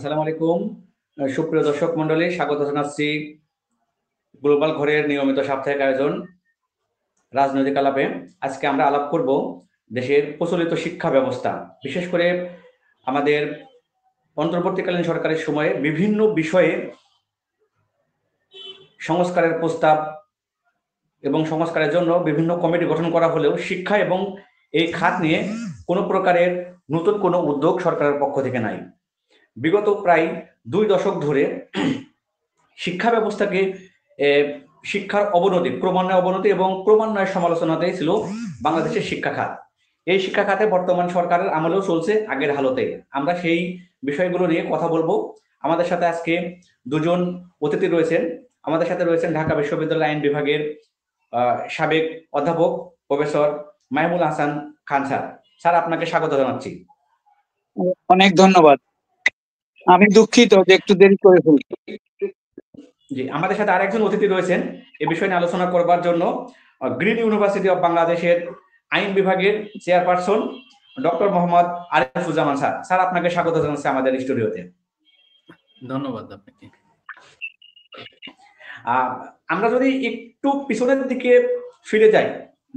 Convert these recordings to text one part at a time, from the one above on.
আসসালামু আলাইকুম। সুপ্রিয় দর্শক মন্ডলী, স্বাগত জানাচ্ছি গ্লোবাল ঘরের নিয়মিত সাপ্তাহিক আয়োজন রাজনৈতিক আলাপে। আজকে আমরা আলাপ করব দেশের প্রচলিত শিক্ষা ব্যবস্থা, বিশেষ করে আমাদের অন্তর্বর্তীকালীন সরকারের সময়ে বিভিন্ন বিষয়ে সংস্কারের প্রস্তাব এবং সংস্কারের জন্য বিভিন্ন কমিটি গঠন করা হলেও শিক্ষা এবং এই খাত নিয়ে কোনো প্রকারের নতুন কোনো উদ্যোগ সরকারের পক্ষ থেকে নাই। বিগত প্রায় 2 দশক ধরে শিক্ষা ব্যবস্থাকে শিক্ষার অবনতি, ক্রমান্বয়ে অবনতি এবং ক্রমান্বয়ে সমালোচনাতেই ছিল বাংলাদেশের শিক্ষা খাত। এই শিক্ষা খাতে বর্তমান সরকারের আমলেও চলছে আগের হালতে। আমরা সেই বিষয়গুলো নিয়ে কথা বলবো। আমাদের সাথে আজকে দুজন অতিথি রয়েছেন। আমাদের সাথে রয়েছেন ঢাকা বিশ্ববিদ্যালয় আইন বিভাগের সাবেক অধ্যাপক professor মাহমুল Hasan Khan sir. Sir, আপনাকে স্বাগত জানাচ্ছি। অনেক ধন্যবাদ। আমি দুঃখিত যে একটু দেরি করে ফেলছি। জি, আমাদের সাথে আরেকজন অতিথি রয়েছেন এই বিষয় নিয়ে আলোচনা করবার জন্য গ্রিন ইউনিভার্সিটি অফ বাংলাদেশের আইন বিভাগের chairperson doctor Mohammad Arifuzzaman sir. Sir, আপনাকে স্বাগত জানাচ্ছি আমাদের স্টুডিওতে। ধন্যবাদ আপনাকে। আমরা যদি একটু পিছনের দিকে ফিরে যাই,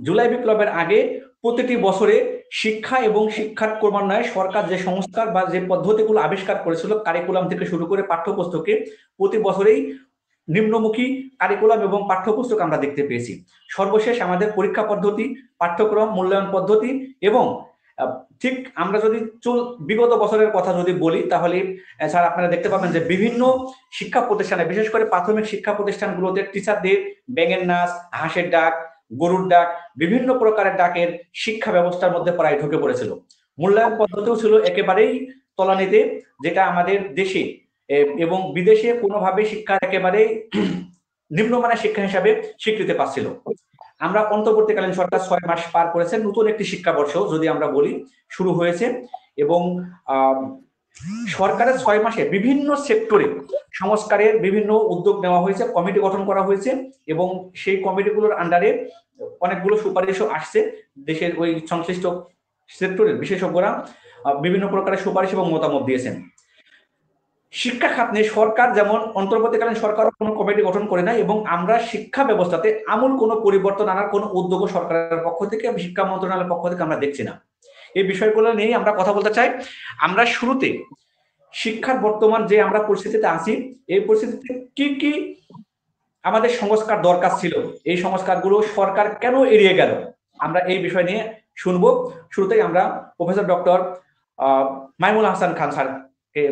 জুলাই বিপ্লবের আগে প্রতিটি বছরে শিক্ষা এবং শিক্ষার ক্রমান্বয়ে সরকার যে সংস্কার বা যে পদ্ধতিগুলো আবিষ্কার করেছিল, কারিকুলাম থেকে শুরু করে পাঠ্যপুস্তকে, প্রতি বছরেই নিম্নমুখী কারিকুলাম এবং পাঠ্যপুস্তক আমরা দেখতে পেয়েছি। সর্বশেষ আমাদের পরীক্ষা পদ্ধতি, পাঠ্যক্রম, মূল্যায়ন পদ্ধতি এবং ঠিক আমরা যদি বিগত বছরের কথা যদি বলি, তাহলে স্যার আপনারা দেখতে পাবেন যে বিভিন্ন শিক্ষা প্রতিষ্ঠানে, বিশেষ করে প্রাথমিক শিক্ষা প্রতিষ্ঠানগুলোতে টিচারদের ব্যাঙের নাচ, হাঁসের ডাক, গরুর ডাক, বিভিন্ন প্রকারের ডাকের শিক্ষা ব্যবস্থার মধ্যে প্রায় ঢুকে পড়েছিল। মূল্যায়ন পদ্ধতিও ছিল একেবারেই তলানিতে, যেটা আমাদের দেশে এবং বিদেশে কোনোভাবে শিক্ষা একেবারে নিম্নমানের শিক্ষা হিসাবে স্বীকৃতি পাচ্ছিল। আমরা অন্তর্বর্তীকালীন সরকার 6 মাস পার করেছেন, নতুন একটি শিক্ষাবর্ষ যদি আমরা বলি শুরু হয়েছে এবং সরকারের 6 মাসে বিভিন্ন সেক্টরে সংস্কারের বিভিন্ন উদ্যোগ নেওয়া হয়েছে, কমিটি গঠন করা হয়েছে এবং সেই কমিটিগুলোর আন্ডারে অনেকগুলো সুপারিশও আসছে। দেশের ওই সংশ্লিষ্ট সেক্টরের বিশেষজ্ঞরা বিভিন্ন প্রকারের সুপারিশ এবং মতামত দিয়েছেন। শিক্ষা খাত নিয়ে সরকার যেমন অন্তর্বর্তীকালীন সরকার কোনো কমিটি গঠন করে নাই এবং আমরা শিক্ষা ব্যবস্থাতে আমূল কোনো পরিবর্তন আনার কোনো উদ্যোগও সরকারের পক্ষ থেকে, শিক্ষা মন্ত্রণালয়ের পক্ষ থেকে আমরা দেখছি না। এই বিষয়গুলো নিয়ে আমরা কথা বলতে চাই। আমরা শুরুতে শিক্ষার বর্তমান যে আমরা পরিস্থিতিতে আছি, এই পরিস্থিতিতে কি কি আমাদের সংস্কার দরকার ছিল, এই সংস্কারগুলো সরকার কেন এড়িয়ে গেল, আমরা এই বিষয় নিয়ে শুনবো। শুরুতেই আমরা প্রফেসর ডক্টর মাহমুল হাসান খান স্যারকে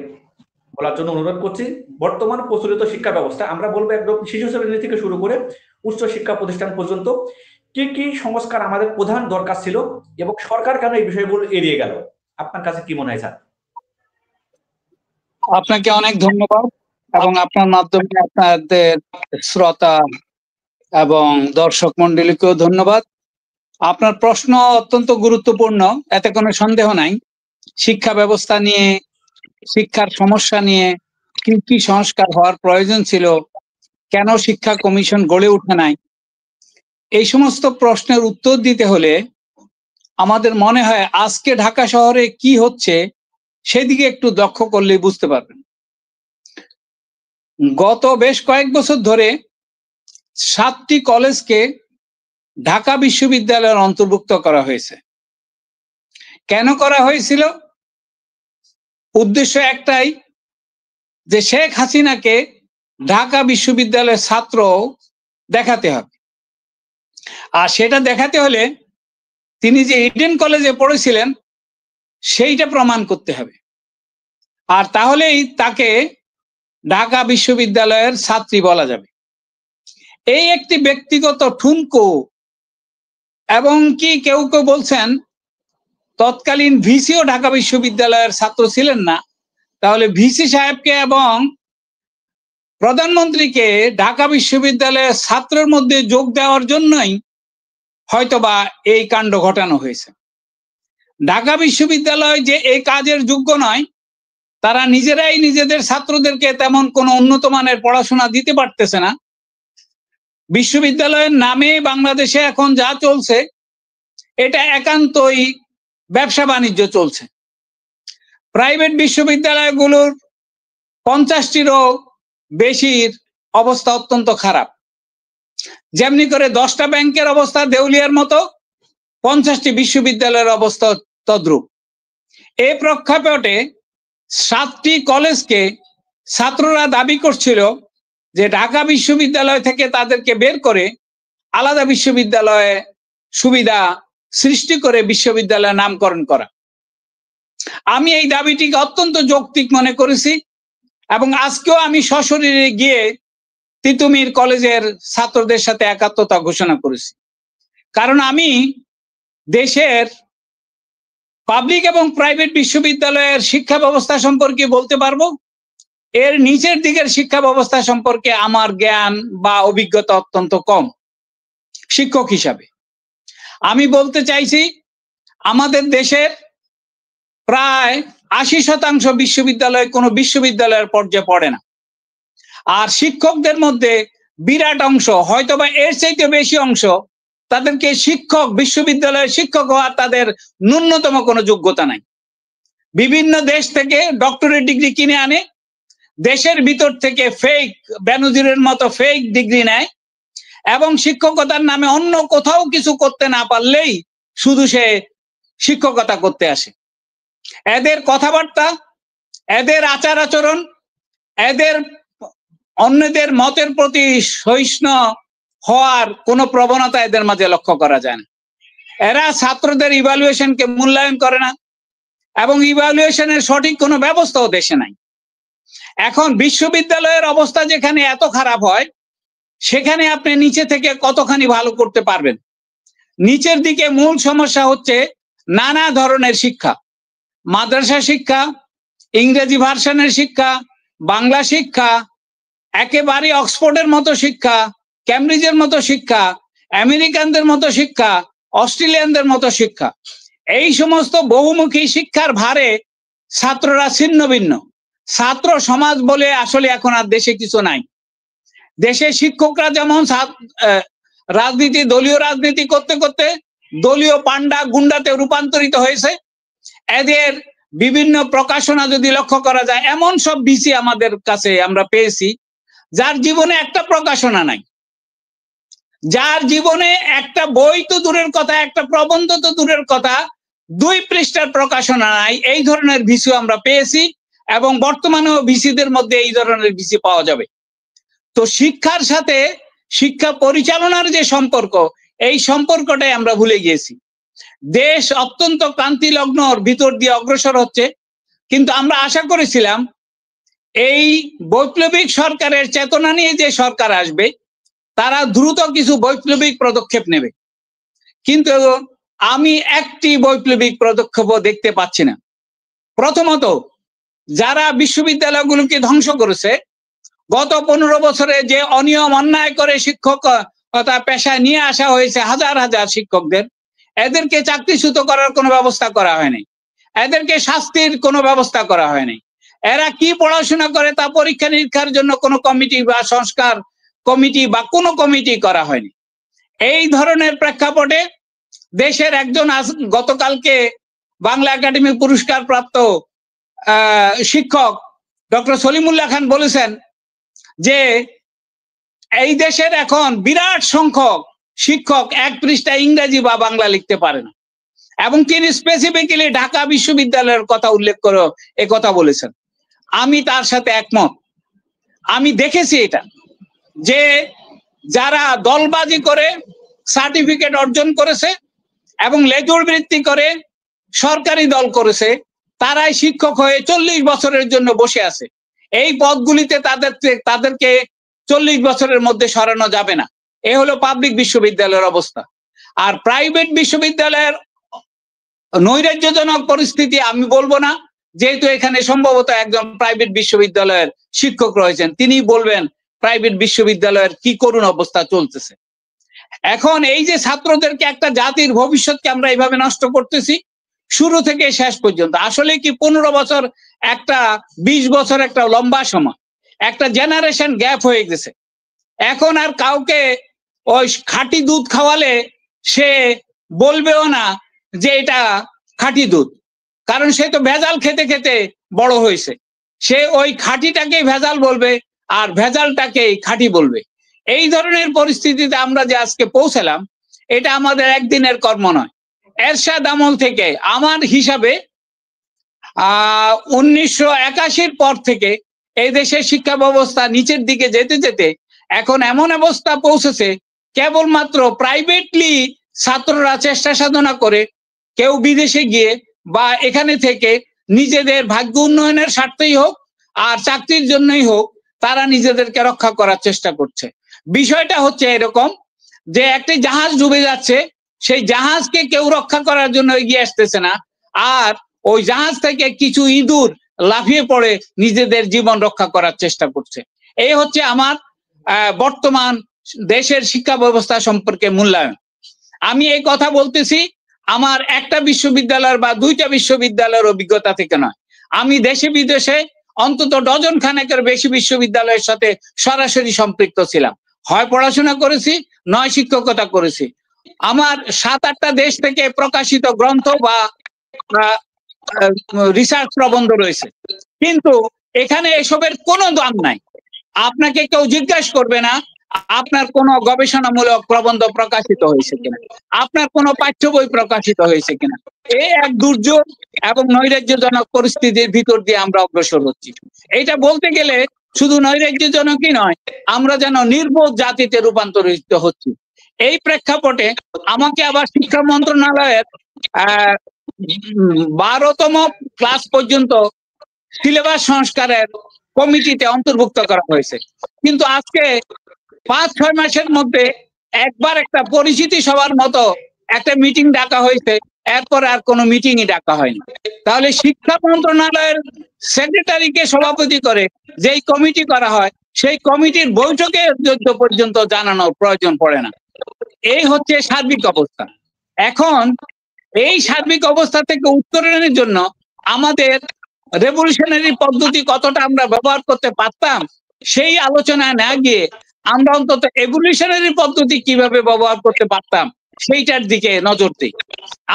বলার জন্য অনুরোধ করছি। বর্তমান প্রচলিত শিক্ষা ব্যবস্থা, আমরা বলবো একদম শিশু শ্রেণী থেকে শুরু করে উচ্চ শিক্ষা প্রতিষ্ঠান পর্যন্ত কি কি সংস্কার আমাদের প্রধান দরকার ছিল এবং সরকার কেন এই বিষয়গুলো এড়িয়ে গেল, আপনার কাছে কি মনে হয় স্যার? আপনাকে অনেক ধন্যবাদ এবং আপনার মাধ্যমে আপনাদের শ্রোতা এবং দর্শক মন্ডলীকেও ধন্যবাদ। আপনার প্রশ্ন অত্যন্ত গুরুত্বপূর্ণ, এতে কোনো সন্দেহ নাই। শিক্ষা ব্যবস্থা নিয়ে, শিক্ষার সমস্যা নিয়ে কি কি সংস্কার হওয়ার প্রয়োজন ছিল, কেন শিক্ষা কমিশন গড়ে ওঠে নাই, এই সমস্ত প্রশ্নের উত্তর দিতে হলে আমাদের মনে হয় আজকে ঢাকা শহরে কি হচ্ছে সেদিকে একটু লক্ষ্য করলেই বুঝতে পারবেন। গত বেশ কয়েক বছর ধরে 7টি কলেজকে ঢাকা বিশ্ববিদ্যালয়ের অন্তর্ভুক্ত করা হয়েছে। কেন করা হয়েছিল? উদ্দেশ্য একটাই, যে শেখ হাসিনাকে ঢাকা বিশ্ববিদ্যালয়ের ছাত্র দেখাতে হবে। আর সেটা দেখাতে হলে তিনি যে ইডেন কলেজে পড়েছিলেন সেইটা প্রমাণ করতে হবে, আর তাহলেই তাকে ঢাকা বিশ্ববিদ্যালয়ের ছাত্রী বলা যাবে। এই একটি ব্যক্তিগত ঠুনকো, এবং কি কেউ কেউ বলছেন তৎকালীন ভিসিও ঢাকা বিশ্ববিদ্যালয়ের ছাত্র ছিলেন না, তাহলে ভিসি সাহেবকে এবং প্রধানমন্ত্রীকে ঢাকা বিশ্ববিদ্যালয়ের ছাত্রের মধ্যে যোগ দেওয়ার জন্যই হয়তোবা এই কাণ্ড ঘটানো হয়েছে। ঢাকা বিশ্ববিদ্যালয় যে এই কাজের যোগ্য নয়, তারা নিজেরাই নিজেদের ছাত্রদেরকে তেমন কোনো উন্নত মানের পড়াশোনা দিতে পারতেছে না। বিশ্ববিদ্যালয়ের নামে বাংলাদেশে এখন যা চলছে এটা একান্তই ব্যবসা বাণিজ্য চলছে। প্রাইভেট বিশ্ববিদ্যালয়গুলোর 50টিরও বেশির অবস্থা অত্যন্ত খারাপ। যেমনি করে 10টা ব্যাংকের অবস্থা দেউলিয়ার মতো, 50টি বিশ্ববিদ্যালয়ের অবস্থা তদ্রূপ। এই প্রেক্ষাপটে 7টি কলেজকে ছাত্ররা দাবি করছিল যে ঢাকা বিশ্ববিদ্যালয় থেকে তাদেরকে বের করে আলাদা বিশ্ববিদ্যালয়ে সুবিধা সৃষ্টি করে বিশ্ববিদ্যালয়ের নামকরণ করা। আমি এই দাবিটিকে অত্যন্ত যৌক্তিক মনে করেছি এবং আজকেও আমি সশরীরে গিয়ে তিতুমির কলেজের ছাত্রদের সাথে একাত্মতা ঘোষণা করেছি। কারণ আমি দেশের পাবলিক এবং প্রাইভেট বিশ্ববিদ্যালয়ের শিক্ষা ব্যবস্থা সম্পর্কে বলতে পারবো, এর নিচের দিকের শিক্ষা ব্যবস্থা সম্পর্কে আমার জ্ঞান বা অভিজ্ঞতা অত্যন্ত কম শিক্ষক হিসাবে। আমি বলতে চাইছি আমাদের দেশের প্রায় 80% বিশ্ববিদ্যালয় কোনো বিশ্ববিদ্যালয়ের পর্যায়ে পড়ে না, আর শিক্ষকদের মধ্যে বিরাট অংশ, হয়তোবা এর চাইতে বেশি অংশ, তাদেরকে শিক্ষক, বিশ্ববিদ্যালয়ের শিক্ষক হওয়ার তাদের ন্যূনতম কোনো যোগ্যতা নাই। বিভিন্ন দেশ থেকে ডক্টরেট ডিগ্রি কিনে আনে, দেশের ভিতর থেকে ফেক বেনজিরের মতো ফেক ডিগ্রি নেয় এবং শিক্ষকতার নামে অন্য কোথাও কিছু করতে না পারলেই শুধু সে শিক্ষকতা করতে আসে। এদের কথাবার্তা, এদের আচার আচরণ, এদের অন্যদের মতের প্রতি সহিষ্ণু হওয়ার কোনো প্রবণতা এদের মাঝে লক্ষ্য করা যায় না। এরা ছাত্রদের ইভালুয়েশনকে মূল্যায়ন করে না এবং ইভালুয়েশনের সঠিক কোনো ব্যবস্থাও দেশে নাই। এখন বিশ্ববিদ্যালয়ের অবস্থা যেখানে এত খারাপ হয়, সেখানে আপনি নিচে থেকে কতখানি ভালো করতে পারবেন? নিচের দিকে মূল সমস্যা হচ্ছে নানা ধরনের শিক্ষা, মাদ্রাসা শিক্ষা, ইংরেজি ভার্সনের শিক্ষা, বাংলা শিক্ষা, একেবারে অক্সফোর্ডের মতো শিক্ষা, ক্যামব্রিজের মতো শিক্ষা, আমেরিকানদের মতো শিক্ষা, অস্ট্রেলিয়ানদের মতো শিক্ষা। এই সমস্ত বহুমুখী শিক্ষার ভারে ছাত্ররা ছিন্ন ভিন্ন। ছাত্র সমাজ বলে আসলে এখন আর দেশে কিছু নাই। দেশে শিক্ষকরা যেমন রাজনীতি, দলীয় রাজনীতি করতে করতে দলীয় পান্ডা গুন্ডাতে রূপান্তরিত হয়েছে। এদের বিভিন্ন প্রকাশনা যদি লক্ষ্য করা যায়, এমন সব ভিসি আমাদের কাছে আমরা পেয়েছি যার জীবনে একটা প্রকাশনা নাই, যার জীবনে একটা বই তো দূরের কথা, একটা প্রবন্ধ তো দূরের কথা, 2 পৃষ্ঠার প্রকাশনা নাই। এই ধরনের ভিসি আমরা পেয়েছি এবং বর্তমানেও ভিসিদের মধ্যে এই ধরনের ভিসি পাওয়া যাবে। তো শিক্ষার সাথে শিক্ষা পরিচালনার যে সম্পর্ক, এই সম্পর্কটাই আমরা ভুলে গিয়েছি। দেশ অত্যন্ত ক্রান্তি লগ্নর ভিতর দিয়ে অগ্রসর হচ্ছে, কিন্তু আমরা আশা করেছিলাম এই বৈপ্লবিক সরকারের চেতনা নিয়ে যে সরকার আসবে তারা দ্রুত কিছু বৈপ্লবিক পদক্ষেপ নেবে, কিন্তু আমি একটি বৈপ্লবিক পদক্ষেপও দেখতে পাচ্ছি না। প্রথমত, যারা বিশ্ববিদ্যালয়গুলোকে ধ্বংস করেছে, গত 15 বছরে যে অনিয়ম অন্যায় করে শিক্ষকতা পেশায় নিয়ে আসা হয়েছে হাজার হাজার শিক্ষকদের, এদেরকে চাকরিচ্যুত করার কোনো ব্যবস্থা করা হয়নি, এদেরকে শাস্তির কোনো ব্যবস্থা করা হয়নি। এরা কি পড়াশোনা করে তা পরীক্ষা নিরীক্ষার জন্য কোনো কমিটি বা সংস্কার কমিটি বা কোনো কমিটি করা হয়নি। এই ধরনের প্রেক্ষাপটে দেশের একজন গতকালকে বাংলা একাডেমি পুরস্কার প্রাপ্ত শিক্ষক ডক্টর সলিমুল্লাহ খান বলেছেন যে এই দেশের এখন বিরাট সংখ্যক শিক্ষক 1 পৃষ্ঠা ইংরেজি বা বাংলা লিখতে পারে না, এবং তিনি স্পেসিফিক্যালি ঢাকা বিশ্ববিদ্যালয়ের কথা উল্লেখ করে এ কথা বলেছেন। আমি তার সাথে একমত। আমি দেখেছি এটা, যে যারা দলবাজি করে সার্টিফিকেট অর্জন করেছে এবং লেজুর বৃত্তি করে সরকারি দল করেছে, তারাই শিক্ষক হয়ে 40 বছরের জন্য বসে আছে। এই পদগুলিতে তাদেরকে 40 বছরের মধ্যে সরানো যাবে না। এ হলো পাবলিক বিশ্ববিদ্যালয়ের অবস্থা। আর প্রাইভেট বিশ্ববিদ্যালয়ের নৈরাজ্যজনক পরিস্থিতি আমি বলবো না, যেহেতু এখানে সম্ভবত একজন প্রাইভেট বিশ্ববিদ্যালয়ের শিক্ষক রয়েছেন, তিনি বলবেন প্রাইভেট বিশ্ববিদ্যালয়ের কি করুণ অবস্থা চলতেছে। এখন এই যে ছাত্রদেরকে, একটা জাতির ভবিষ্যৎকে আমরা এইভাবে নষ্ট করতেছি শুরু থেকে শেষ পর্যন্ত। আসলে কি 15 বছর, একটা 20 বছর একটা লম্বা সময়, একটা জেনারেশন গ্যাপ হয়ে গেছে। এখন আর কাউকে ওই খাঁটি দুধ খাওয়ালে সে বলবেও না যে এটা খাঁটি দুধ, কারণ সে তো ভেজাল খেতে খেতে বড় হয়েছে। সে ওই খাঁটিটাকে ভেজাল বলবে আর ভেজালটাকে খাঁটি বলবে। এই ধরনের পরিস্থিতিতে আমরা যে আজকে পৌঁছালাম, এটা আমাদের একদিনের কর্ম নয়। এরশাদ আমল থেকে আমার হিসাবে 1981 পর থেকে এই দেশের শিক্ষা ব্যবস্থা নিচের দিকে যেতে যেতে এখন এমন অবস্থা পৌঁছেছে, কেবলমাত্র প্রাইভেটলি ছাত্ররা চেষ্টা সাধনা করে, কেউ বিদেশে গিয়ে বা এখানে থেকে নিজেদের ভাগ্য উন্নয়নের স্বার্থেই হোক আর চাকরির জন্যই হোক, তারা নিজেদেরকে রক্ষা করার চেষ্টা করছে। বিষয়টা হচ্ছে এরকম যে একটি জাহাজ ডুবে যাচ্ছে, সেই জাহাজকে কেউ রক্ষা করার জন্য এগিয়ে আসতেছে না, আর ওই জাহাজ থেকে কিছু ইঁদুর লাফিয়ে পড়ে নিজেদের জীবন রক্ষা করার চেষ্টা করছে। এই হচ্ছে আমার বর্তমান দেশের শিক্ষা ব্যবস্থা সম্পর্কে মূল্যায়ন। আমি এই কথা বলতেছি আমার একটা বিশ্ববিদ্যালয়ের বা দুইটা বিশ্ববিদ্যালয়ের অভিজ্ঞতা থেকে নয়, আমি দেশে বিদেশে অন্তত ডজন খানেকের বেশি বিশ্ববিদ্যালয়ের সাথে সরাসরি সম্পৃক্ত ছিলাম। হয় পড়াশোনা করেছি, নয় শিক্ষকতা করেছি। আমার 7-8টা দেশ থেকে প্রকাশিত গ্রন্থ বা রিসার্চ প্রবন্ধ রয়েছে, কিন্তু এখানে এসবের কোনো দাম নাই। আপনাকে কেউ জিজ্ঞাসা করবে না আপনার কোনো গবেষণামূলক প্রবন্ধ প্রকাশিত হয়েছে কিনা, আপনার কোনো পাঠ্য বই প্রকাশিত হয়েছে কিনা। এই এক দুর্যোগ এবং নৈরাজ্যজনক পরিস্থিতির ভিতর দিয়ে আমরা অগ্রসর হচ্ছি। এইটা বলতে গেলে শুধু নৈরাজ্যজনকই নয়, আমরা যেন নির্বোধ জাতিতে রূপান্তরিত হচ্ছি। এই প্রেক্ষাপটে আমাকে আবার শিক্ষা মন্ত্রণালয়ের 12তম ক্লাস পর্যন্ত সিলেবাস সংস্কারের কমিটিতে অন্তর্ভুক্ত করা হয়েছে, কিন্তু আজকে 5-6 মাসের মধ্যে একবার একটা পরিচিতি সভার মতো একটা মিটিং ডাকা হয়েছে, এরপর আর কোনো মিটিংই ডাকা হয়নি। তাহলে শিক্ষা মন্ত্রণালয়ের সেক্রেটারিকে সভাপতি করে যেই কমিটি করা হয়, সেই কমিটির বৈঠকে পর্যন্ত জানানোর প্রয়োজন পড়ে না। এই হচ্ছে সার্বিক অবস্থা। এখন এই সার্বিক অবস্থা থেকে উত্তরণের জন্য আমাদের রেভলিউশনারি পদ্ধতি কতটা আমরা ব্যবহার করতে পারতাম, সেই আলোচনায় না গিয়ে আমরা অন্তত এভলিউশনারি পদ্ধতি কিভাবে ব্যবহার করতে পারতাম সেইটার দিকে নজর দিই।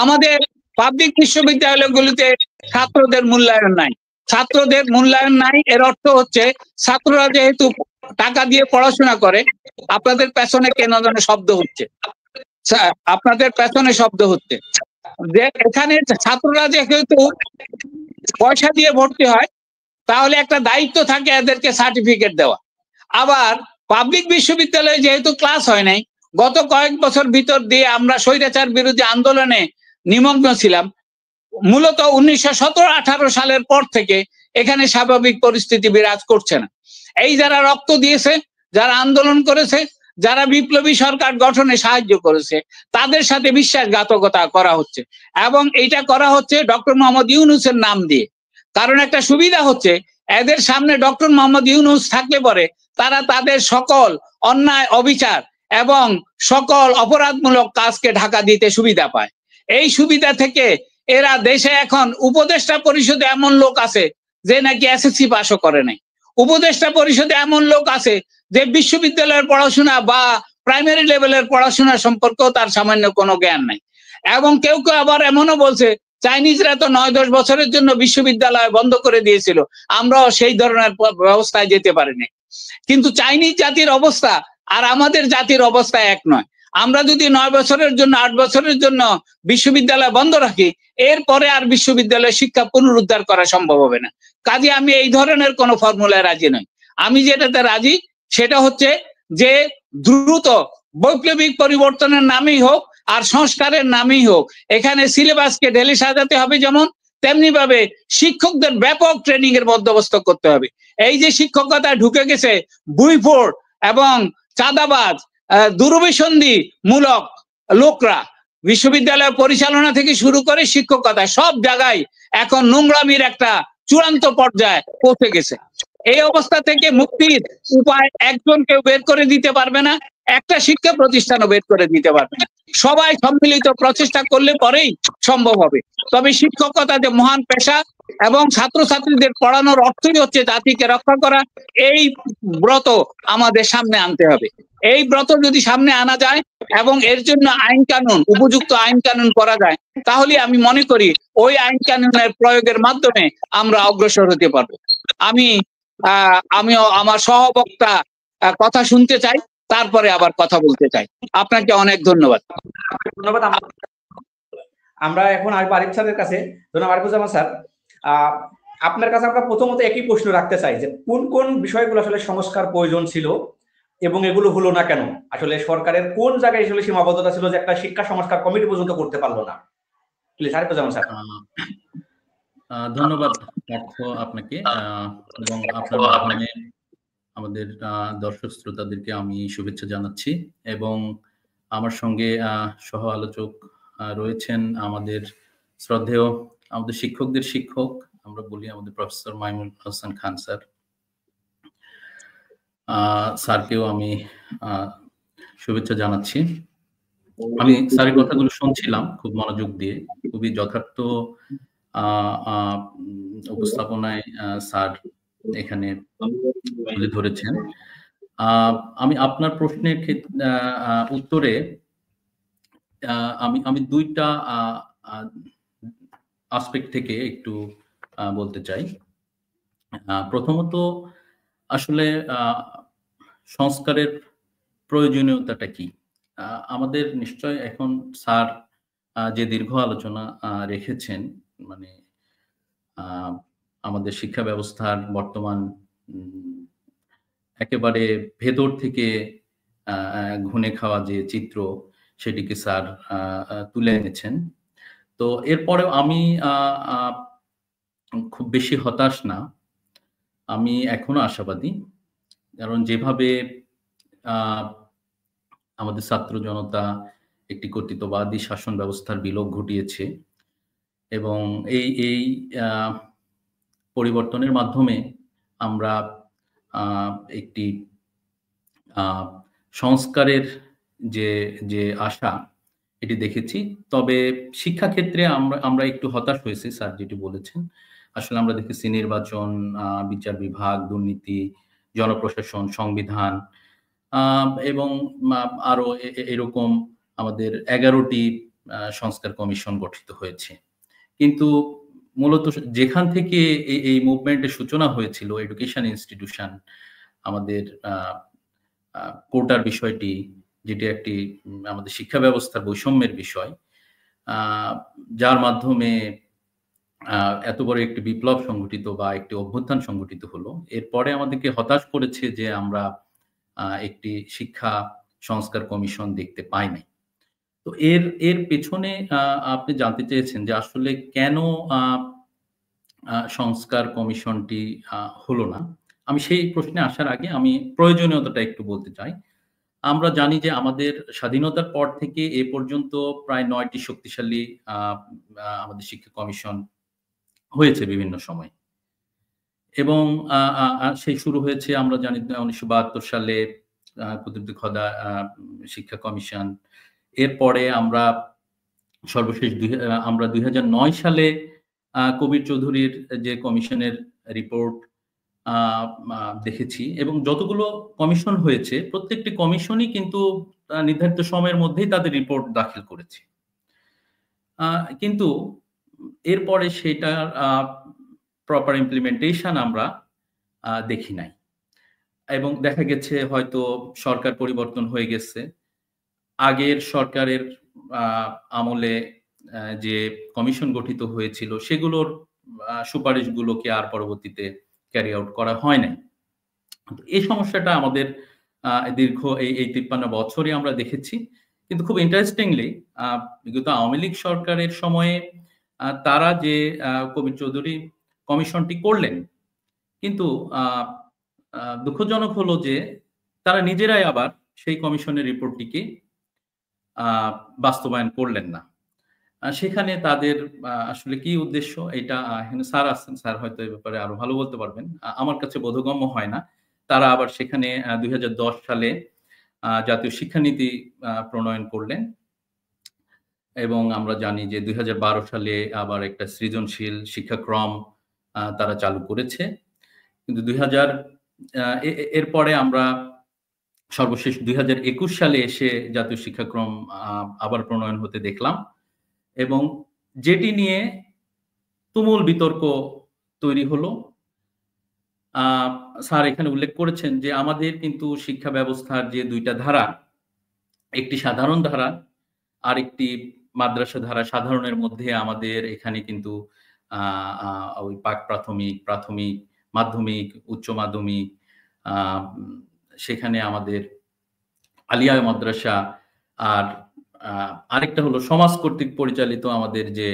আমাদের পাবলিক বিশ্ববিদ্যালয়গুলিতে ছাত্রদের মূল্যায়ন নাই। ছাত্রদের মূল্যায়ন নাই এর অর্থ হচ্ছে ছাত্ররা যেহেতু টাকা দিয়ে পড়াশোনা করে, আপনাদের পেছনে কেন যেন শব্দ হচ্ছে, আপনাদের পেছনে শব্দ হচ্ছে যে এখানে ছাত্ররা যেহেতু পয়সা দিয়ে ভর্তি হয়, তাহলে একটা দায়িত্ব থাকে এদেরকে সার্টিফিকেট দেওয়া। আবার পাবলিক বিশ্ববিদ্যালয়ে যেহেতু ক্লাস হয় নাই, গত কয়েক বছর ভিতর দিয়ে আমরা স্বৈরাচার বিরোধী আন্দোলনে নিমগ্ন ছিলাম। মূলত 1917-18 সালের পর থেকে এখানে স্বাভাবিক পরিস্থিতি বিরাজ করছে না। এই যারা রক্ত দিয়েছে, যারা আন্দোলন করেছে, যারা বিপ্লবী সরকার গঠনে সাহায্য করেছে, তাদের সাথে বিশ্বাসঘাতকতা করা হচ্ছে, এবং এইটা করা হচ্ছে ডক্টর মোহাম্মদ ইউনূসের নাম দিয়ে। কারণ একটা সুবিধা হচ্ছে, এদের সামনে ডক্টর মোহাম্মদ ইউনূস থাকলে পরে তারা তাদের সকল অন্যায়, অবিচার এবং সকল অপরাধমূলক কাজকে ঢাকা দিতে সুবিধা পায়। এই সুবিধা থেকে এরা দেশে এখন উপদেষ্টা পরিষদে এমন লোক আছে যে নাকি এসএসসি পাসও করে নাই। উপদেষ্টা পরিষদে এমন লোক আছে যে বিশ্ববিদ্যালয়ের পড়াশোনা বা প্রাইমারি লেভেলের পড়াশোনা সম্পর্কেও তার সামান্য কোনো জ্ঞান নাই। এবং কেউ কেউ আবার এমনও বলছে চাইনিজরা তো 9-10 বছরের জন্য বিশ্ববিদ্যালয় বন্ধ করে দিয়েছিল, আমরাও সেই ধরনের ব্যবস্থায় যেতে পারিনি। কিন্তু চাইনিজ জাতির অবস্থা আর আমাদের জাতির অবস্থা এক নয়। আমরা যদি 9 বছরের জন্য 8 বছরের জন্য বিশ্ববিদ্যালয় বন্ধ রাখি, এরপরে আর বিশ্ববিদ্যালয় শিক্ষা পুনরুদ্ধার করা সম্ভব হবে না। কাজে আমি এই ধরনের কোনো ফর্মুলায় রাজি নই। আমি যেটাতে রাজি সেটা হচ্ছে যে দ্রুত বৈপ্লবিক পরিবর্তনের নামেই হোক আর সংস্কারের নামেই হোক, এখানে সিলেবাসকে ঢেলে সাজাতে হবে, যেমন তেমনি ভাবে শিক্ষকদের ব্যাপক ট্রেনিং এর বন্দোবস্ত করতে হবে। এই যে শিক্ষকতায় ঢুকে গেছে বুইফোড় এবং চাঁদাবাজ, দুরভিসন্ধি মূলক লোকরা, বিশ্ববিদ্যালয় পরিচালনা থেকে শুরু করে শিক্ষকতায় সব জায়গায় এখন নোংরামির একটা চূড়ান্ত পর্যায়ে পৌঁছে গেছে। এই অবস্থা থেকে মুক্তির উপায় একজন কেউ বের করে দিতে পারবে না, একটা শিক্ষা প্রতিষ্ঠানও বের করে দিতে পারবে না। সবাই সম্মিলিত প্রচেষ্টা করলে পরেই সম্ভব হবে। তবে শিক্ষকতা যে মহান পেশা, এবং ছাত্রছাত্রীদের পড়ানোর অর্থই হচ্ছে জাতিকে রক্ষা করা। এই ব্রত আমাদের সামনে আনতে হবে। এই ব্রত যদি সামনে আনা যায় এবং এর জন্য আইন কানুন, উপযুক্ত আইন কানুন করা যায়, তাহলে আমি মনে করি ওই আইন কানুনের প্রয়োগের মাধ্যমে আমরা অগ্রসর হতে পারবো। আমিও আমার সহবক্তা কথা শুনতে চাই, তারপরে আবার কথা বলতে চাই। আপনাকে অনেক ধন্যবাদ। ধন্যবাদ। আমরা এখন আসবো আরিফ স্যারের কাছে। ধন্যবাদ আরিফুজ্জামান স্যার। আপনার কাছে আমরা প্রথমত একই প্রশ্ন রাখতে চাই যে কোন কোন বিষয়গুলো আসলে সংস্কার প্রয়োজন ছিল এবং এগুলো হলো না কেন? আসলে সরকারের কোন জায়গায় আসলে সীমাবদ্ধতা ছিল যে একটা শিক্ষা সংস্কার কমিটি পর্যন্ত করতে পারলো না? Please Arifuzzaman sir. ধন্যবাদ আপনাকে এবং আপনার মাধ্যমে আমাদের দর্শক শ্রোতাদেরকে আমি শুভেচ্ছা জানাচ্ছি। এবং আমার সঙ্গে সহ আলোচক রয়েছেন আমাদের শ্রদ্ধেয়, আমাদের শিক্ষকদের শিক্ষক আমরা বলি, আমাদের প্রফেসর মাইমুল হাসান খান স্যার। স্যারকেও আমি শুভেচ্ছা জানাচ্ছি। আমি স্যারের কথাগুলো শুনছিলাম খুব মনোযোগ দিয়ে, খুবই যথার্থ উপস্থাপনায় স্যার এখানে তুলে ধরেছেন। আমি আপনার প্রশ্নের উত্তরে আমি দুইটা আসপেক্ট থেকে একটু বলতে চাই। প্রথমত আসলে সংস্কারের প্রয়োজনীয়তাটা কি? আমাদের নিশ্চয় এখন স্যার যে দীর্ঘ আলোচনা রেখেছেন, মানে আমাদের শিক্ষা ব্যবস্থার বর্তমান একেবারে ভেতর থেকে ঘুণে খাওয়া যে চিত্র, সেটিকে স্যার তুলে এনেছেন। তো এরপরেও আমি খুব বেশি হতাশ না, আমি এখনো আশাবাদী। কারণ যেভাবে আমাদের ছাত্র জনতা একটি কর্তৃত্ববাদী শাসন ব্যবস্থার বিলোপ ঘটিয়েছে এবং এই পরিবর্তনের মাধ্যমে আমরা একটি সংস্কারের যে আশা, এটি দেখেছি। তবে শিক্ষাক্ষেত্রে আমরা একটু হতাশ হয়েছি, স্যার যেটি বলেছেন। আসলে আমরা দেখেছি নির্বাচন, বিচার বিভাগ, দুর্নীতি, জনপ্রশাসন, সংবিধান এবং আরো এরকম আমাদের 11টি সংস্কার কমিশন গঠিত হয়েছে। কিন্তু মূলত যেখান থেকে এই মুভমেন্টের সূচনা হয়েছিল, এডুকেশন ইনস্টিটিউশন, আমাদের কোটার বিষয়টি, যেটি একটি আমাদের শিক্ষা ব্যবস্থার বৈষম্যের বিষয়, যার মাধ্যমে এত বড় একটি বিপ্লব সংঘটিত বা একটি অভ্যুত্থান সংঘটিত হলো। এরপরে আমাদেরকে হতাশ করেছে যে আমরা একটি শিক্ষা সংস্কার কমিশন দেখতে পাই নাই। তো এর পেছনে আপনি জানতে চেয়েছেন যে আসলে কেন সংস্কার কমিশনটি হলো না। আমি সেই প্রশ্নে আসার আগে আমি প্রয়োজনীয়তাটা একটু বলতে চাই। আমরা জানি যে আমাদের স্বাধীনতার পর থেকে এ পর্যন্ত প্রায় 9টি শক্তিশালী আমাদের শিক্ষা কমিশন হয়েছে বিভিন্ন সময়। এবং সেই শুরু হয়েছে আমরা জানি 1972 সালে কুতুবুদ্দিন খোদা শিক্ষা কমিশন। এরপরে আমরা সর্বশেষ 2009 সালে কবির চৌধুরীর যে কমিশনের রিপোর্ট দেখেছি। এবং যতগুলো কমিশন হয়েছে প্রত্যেকটি কমিশনই কিন্তু নির্ধারিত সময়ের মধ্যেই তাদের রিপোর্ট দাখিল করেছে। কিন্তু এরপরে সেটার প্রপার ইমপ্লিমেন্টেশন আমরা দেখি নাই। এবং দেখা গেছে হয়তো সরকার পরিবর্তন হয়ে গেছে। আগের সরকারের আমলে যে কমিশন গঠিত হয়েছিল সেগুলোর সুপারিশগুলোকে আর পরবর্তীতে ক্যারি আউট করা হয় নাই। এই সমস্যাটা আমাদের দীর্ঘ এই 53 বছরই আমরা দেখেছি। কিন্তু খুব ইন্টারেস্টিংলি বিগত আওয়ামী লীগ সরকারের সময়ে তারা যে কবির চৌধুরী কমিশনটি করলেন, কিন্তু দুঃখজনক হলো যে তারা নিজেরাই আবার সেই কমিশনের রিপোর্টটিকে বাস্তবায়ন করলেন না। সেখানে তাদের আসলে কি উদ্দেশ্য, এটা স্যার আছেন, স্যার হয়তো এই ব্যাপারে আরো ভালো বলতে পারবেন। আমার কাছে বোধগম্য হয় না। তারা আবার সেখানে 2010 সালে জাতীয় শিক্ষানীতি প্রণয়ন করলেন এবং আমরা জানি যে 2012 সালে আবার একটা সৃজনশীল শিক্ষাক্রম তারা চালু করেছে। কিন্তু এরপরে আমরা সর্বশেষ 2021 সালে এসে জাতীয় শিক্ষাক্রম আবার প্রণয়ন হতে দেখলাম, এবং যেটি নিয়ে তুমুল বিতর্ক তৈরি হলো। স্যার এখানে উল্লেখ করেছেন যে আমাদের কিন্তু শিক্ষা ব্যবস্থার যে 2টা ধারা, একটি সাধারণ ধারা আর একটি মাদ্রাসা ধারা। সাধারণের মধ্যে আমাদের এখানে কিন্তু ওই প্রাথমিক, মাধ্যমিক, উচ্চ মাধ্যমিক, সেখানে আমাদের আলিয়া মাদ্রাসা, আর আরেকটা হলো সমাজ কর্তৃক পরিচালিত আমাদের যে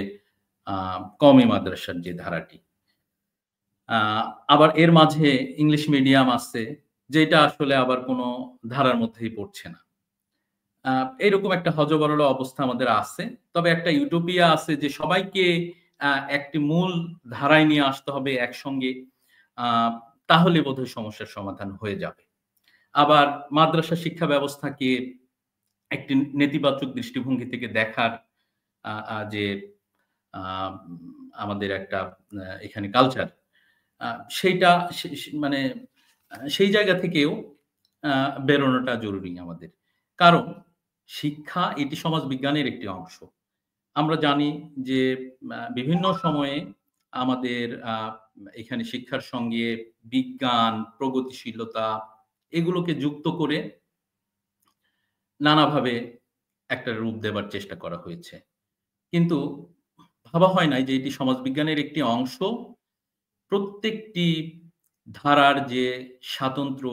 কওমি মাদ্রাসার যে ধারাটি। আবার এর মাঝে ইংলিশ মিডিয়াম আছে, যেটা আসলে আবার কোনো ধারার মধ্যেই পড়ছে না। এরকম একটা হযবরল অবস্থা আমাদের আছে। তবে একটা ইউটোপিয়া আছে যে সবাইকে একটি মূল ধারায় নিয়ে আসতে হবে একসঙ্গে, তাহলে বোধহয় সমস্যার সমাধান হয়ে যাবে। আবার মাদ্রাসা শিক্ষা ব্যবস্থাকে একটি নেতিবাচক দৃষ্টিভঙ্গি থেকে দেখার যে আমাদের একটা এখানে কালচার, সেইটা মানে সেই জায়গা থেকেও বেরোনোটা জরুরি আমাদের। কারণ শিক্ষা এটি সমাজ বিজ্ঞানের একটি অংশ। আমরা জানি যে বিভিন্ন সময়ে আমাদের এখানে শিক্ষার সঙ্গে বিজ্ঞান, প্রগতিশীলতা এগুলোকে যুক্ত করে নানাভাবে একটা রূপ দেবার চেষ্টা করা হয়েছে। কিন্তু ভাবা হয় নাই যে এটি সমাজবিজ্ঞানের একটি অংশ। প্রত্যেকটি ধারার যে স্বাতন্ত্র্য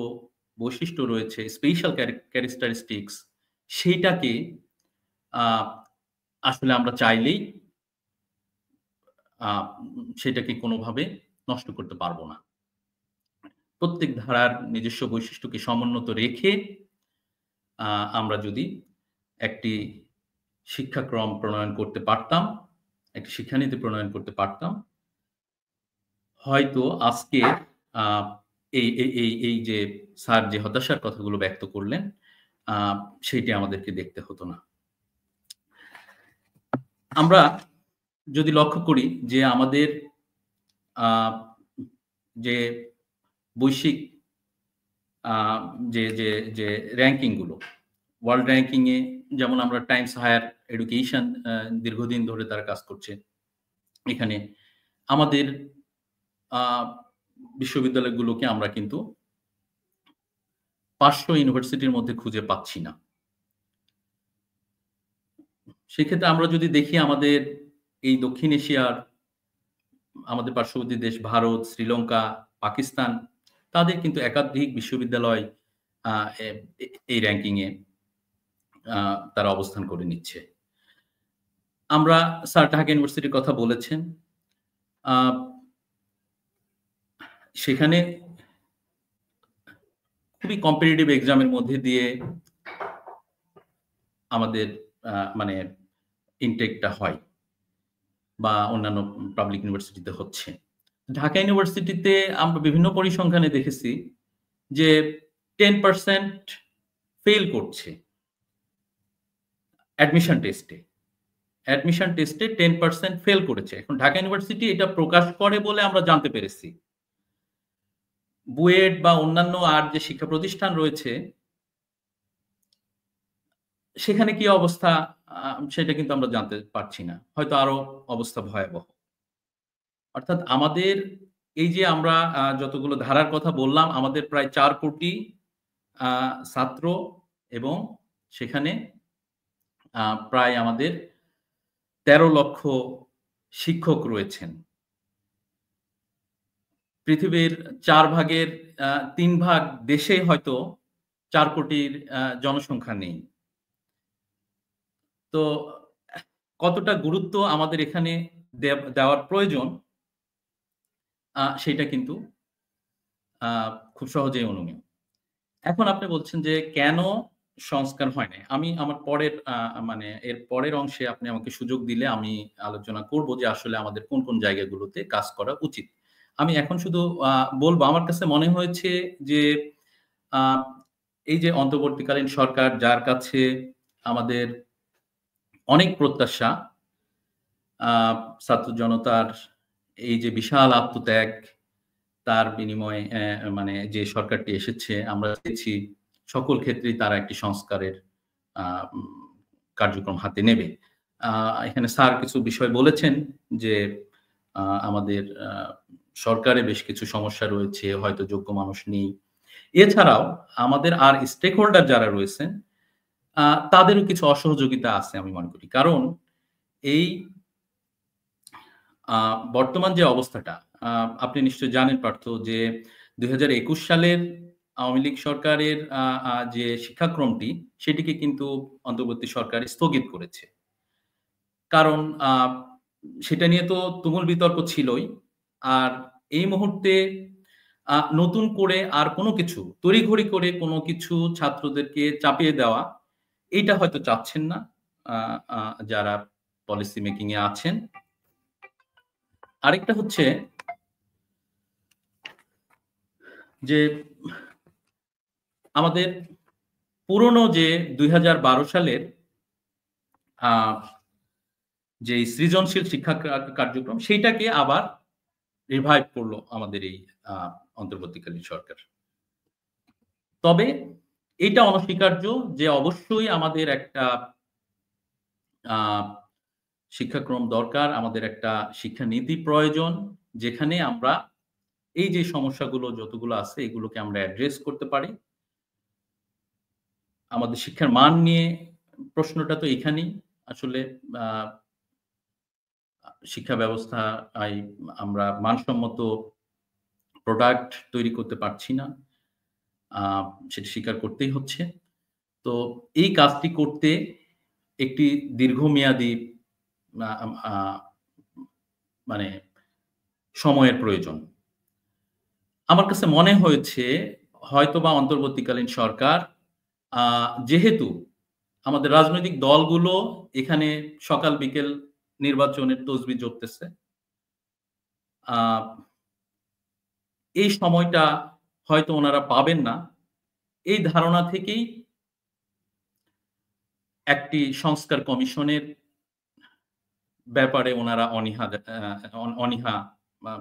বৈশিষ্ট্য রয়েছে, স্পেশাল ক্যারেক্টারিস্টিক্স, সেইটাকে আসলে আমরা চাইলেই সেটাকে কোনোভাবে নষ্ট করতে পারবো না। প্রত্যেক ধারার নিজস্ব বৈশিষ্ট্যকে সমুন্নত রেখে আমরা যদি একটি শিক্ষাক্রম প্রণয়ন করতে পারতাম, একটি শিক্ষানীতি প্রণয়ন করতে পারতাম, হয়তো আজকে এই যে স্যার যে হতাশার কথাগুলো ব্যক্ত করলেন, সেইটি আমাদেরকে দেখতে হতো না। আমরা যদি লক্ষ্য করি যে আমাদের যে বৈশ্বিক যে র‍্যাংকিং গুলো, ওয়ার্ল্ড র‍্যাংকিং এ যেমন আমরা টাইমস হায়ার এডুকেশন দীর্ঘদিন ধরে তারা কাজ করছে। এখানে আমাদের বিশ্ববিদ্যালয়গুলোকে আমরা কিন্তু 500 ইউনিভার্সিটির মধ্যে খুঁজে পাচ্ছি না। সেক্ষেত্রে আমরা যদি দেখি আমাদের এই দক্ষিণ এশিয়ার আমাদের পার্শ্ববর্তী দেশ ভারত, শ্রীলঙ্কা, পাকিস্তান, তাদের কিন্তু একাধিক বিশ্ববিদ্যালয় এই র‍্যাংকিং এ তারা অবস্থান করে নিচ্ছে। আমরা স্যার ঢাকা ইউনিভার্সিটির কথা বলেছেন। সেখানে খুবই কম্পিটিটিভ এক্সামের মধ্যে দিয়ে আমাদের মানে ইনটেকটা হয়, বা অন্যান্য পাবলিক ইউনিভার্সিটিতে হচ্ছে। ঢাকা ইউনিভার্সিটিতে আমরা বিভিন্ন পরিসংখ্যানে দেখেছি যে 10% ফেল করছে অ্যাডমিশন টেস্টে। 10% ফেল করেছে। এখন ঢাকা ইউনিভার্সিটি এটা প্রকাশ করে বলে আমরা জানতে পেরেছি। বুয়েট বা অন্যান্য আর যে শিক্ষা প্রতিষ্ঠান রয়েছে সেখানে কি অবস্থা সেটা কিন্তু আমরা জানতে পারছি না। হয়তো আরো অবস্থা ভয়াবহ। অর্থাৎ আমাদের এই যে আমরা যতগুলো ধারার কথা বললাম, আমাদের প্রায় 4 কোটি ছাত্র এবং সেখানে প্রায় আমাদের 13 লক্ষ শিক্ষক রয়েছেন। পৃথিবীর 4 ভাগের 3 ভাগ দেশে হয়তো 4 কোটির জনসংখ্যা নেই। তো কতটা গুরুত্ব আমাদের এখানে দেওয়ার প্রয়োজন, সেটা কিন্তু খুব সহজেই অনুমেয়। এখন আপনি বলছেন যে কেন সংস্কার হয় নাই? আমি আমার পরের মানে এর পরের অংশে আপনি আমাকে সুযোগ দিলে আমি আলোচনা করব যে আসলে আমাদের কোন কোন জায়গাগুলোতে কাজ করা উচিত। আমি এখন শুধু বলবো, আমার কাছে মনে হয়েছে যে এই যে অন্তর্বর্তীকালীন সরকার, যার কাছে আমাদের অনেক প্রত্যাশা, ছাত্র জনতার এই যে বিশাল আত্মত্যাগ, তার বিনিময়ে মানে যে সরকারটি এসেছে, আমরা দেখছি সকল ক্ষেত্রেই তারা একটি সংস্কারের কার্যক্রম হাতে নেবে। এখানে স্যার কিছু বিষয় বলেছেন যে আমাদের সরকারে বেশ কিছু সমস্যা রয়েছে, হয়তো যোগ্য মানুষ নেই। এছাড়াও আমাদের আর স্টেক হোল্ডার যারা রয়েছেন তাদেরও কিছু অসহযোগিতা আছে আমি মনে করি। কারণ এই বর্তমান যে অবস্থাটা আপনি নিশ্চয়ই জানেন পার্থ, যে 2021 সালের আওয়ামী লীগ সরকারের যে শিক্ষাক্রমটি সেটিকে কিন্তু অন্তর্বর্তী সরকার স্থগিত করেছে। কারণ সেটা নিয়ে তো তুমুল বিতর্ক ছিলই। আর এই মুহূর্তে নতুন করে আর কোনো কিছু তড়িঘড়ি করে কোনো কিছু ছাত্রদেরকে চাপিয়ে দেওয়া, এইটা হয়তো চাচ্ছেন না যারা পলিসি মেকিং এ আছেন। আরেকটা হচ্ছে যে আমাদের পুরনো যে 2012 সালের যে সৃজনশীল শিক্ষা কার্যক্রম, সেইটাকে আবার রিভাইভ করলো আমাদের এই অন্তর্বর্তীকালীন সরকার। তবে এটা অনস্বীকার্য যে অবশ্যই আমাদের একটা শিক্ষাক্রম দরকার, আমাদের একটা শিক্ষানীতি প্রয়োজন, যেখানে আমরা এই যে সমস্যাগুলো যতগুলো আছে এগুলোকে আমরা অ্যাড্রেস করতে পারি। আমাদের শিক্ষার মান নিয়ে প্রশ্নটা তো এখানেই। আসলে শিক্ষা ব্যবস্থা আমরা মানসম্মত প্রোডাক্ট তৈরি করতে পারছি না, সেটা স্বীকার করতেই হচ্ছে। তো এই কাজটি করতে একটি দীর্ঘমেয়াদী মানে সময়ের প্রয়োজন। আমার কাছে মনে হয়েছে হয়তোবা অন্তর্বর্তীকালীন সরকার, যেহেতু আমাদের রাজনৈতিক দলগুলো এখানে সকাল বিকেল নির্বাচনের তসবি জপতেছে, এই সময়টা হয়তো ওনারা পাবেন না, এই ধারণা থেকেই একটি সংস্কার কমিশনের ব্যাপারে ওনারা অনীহা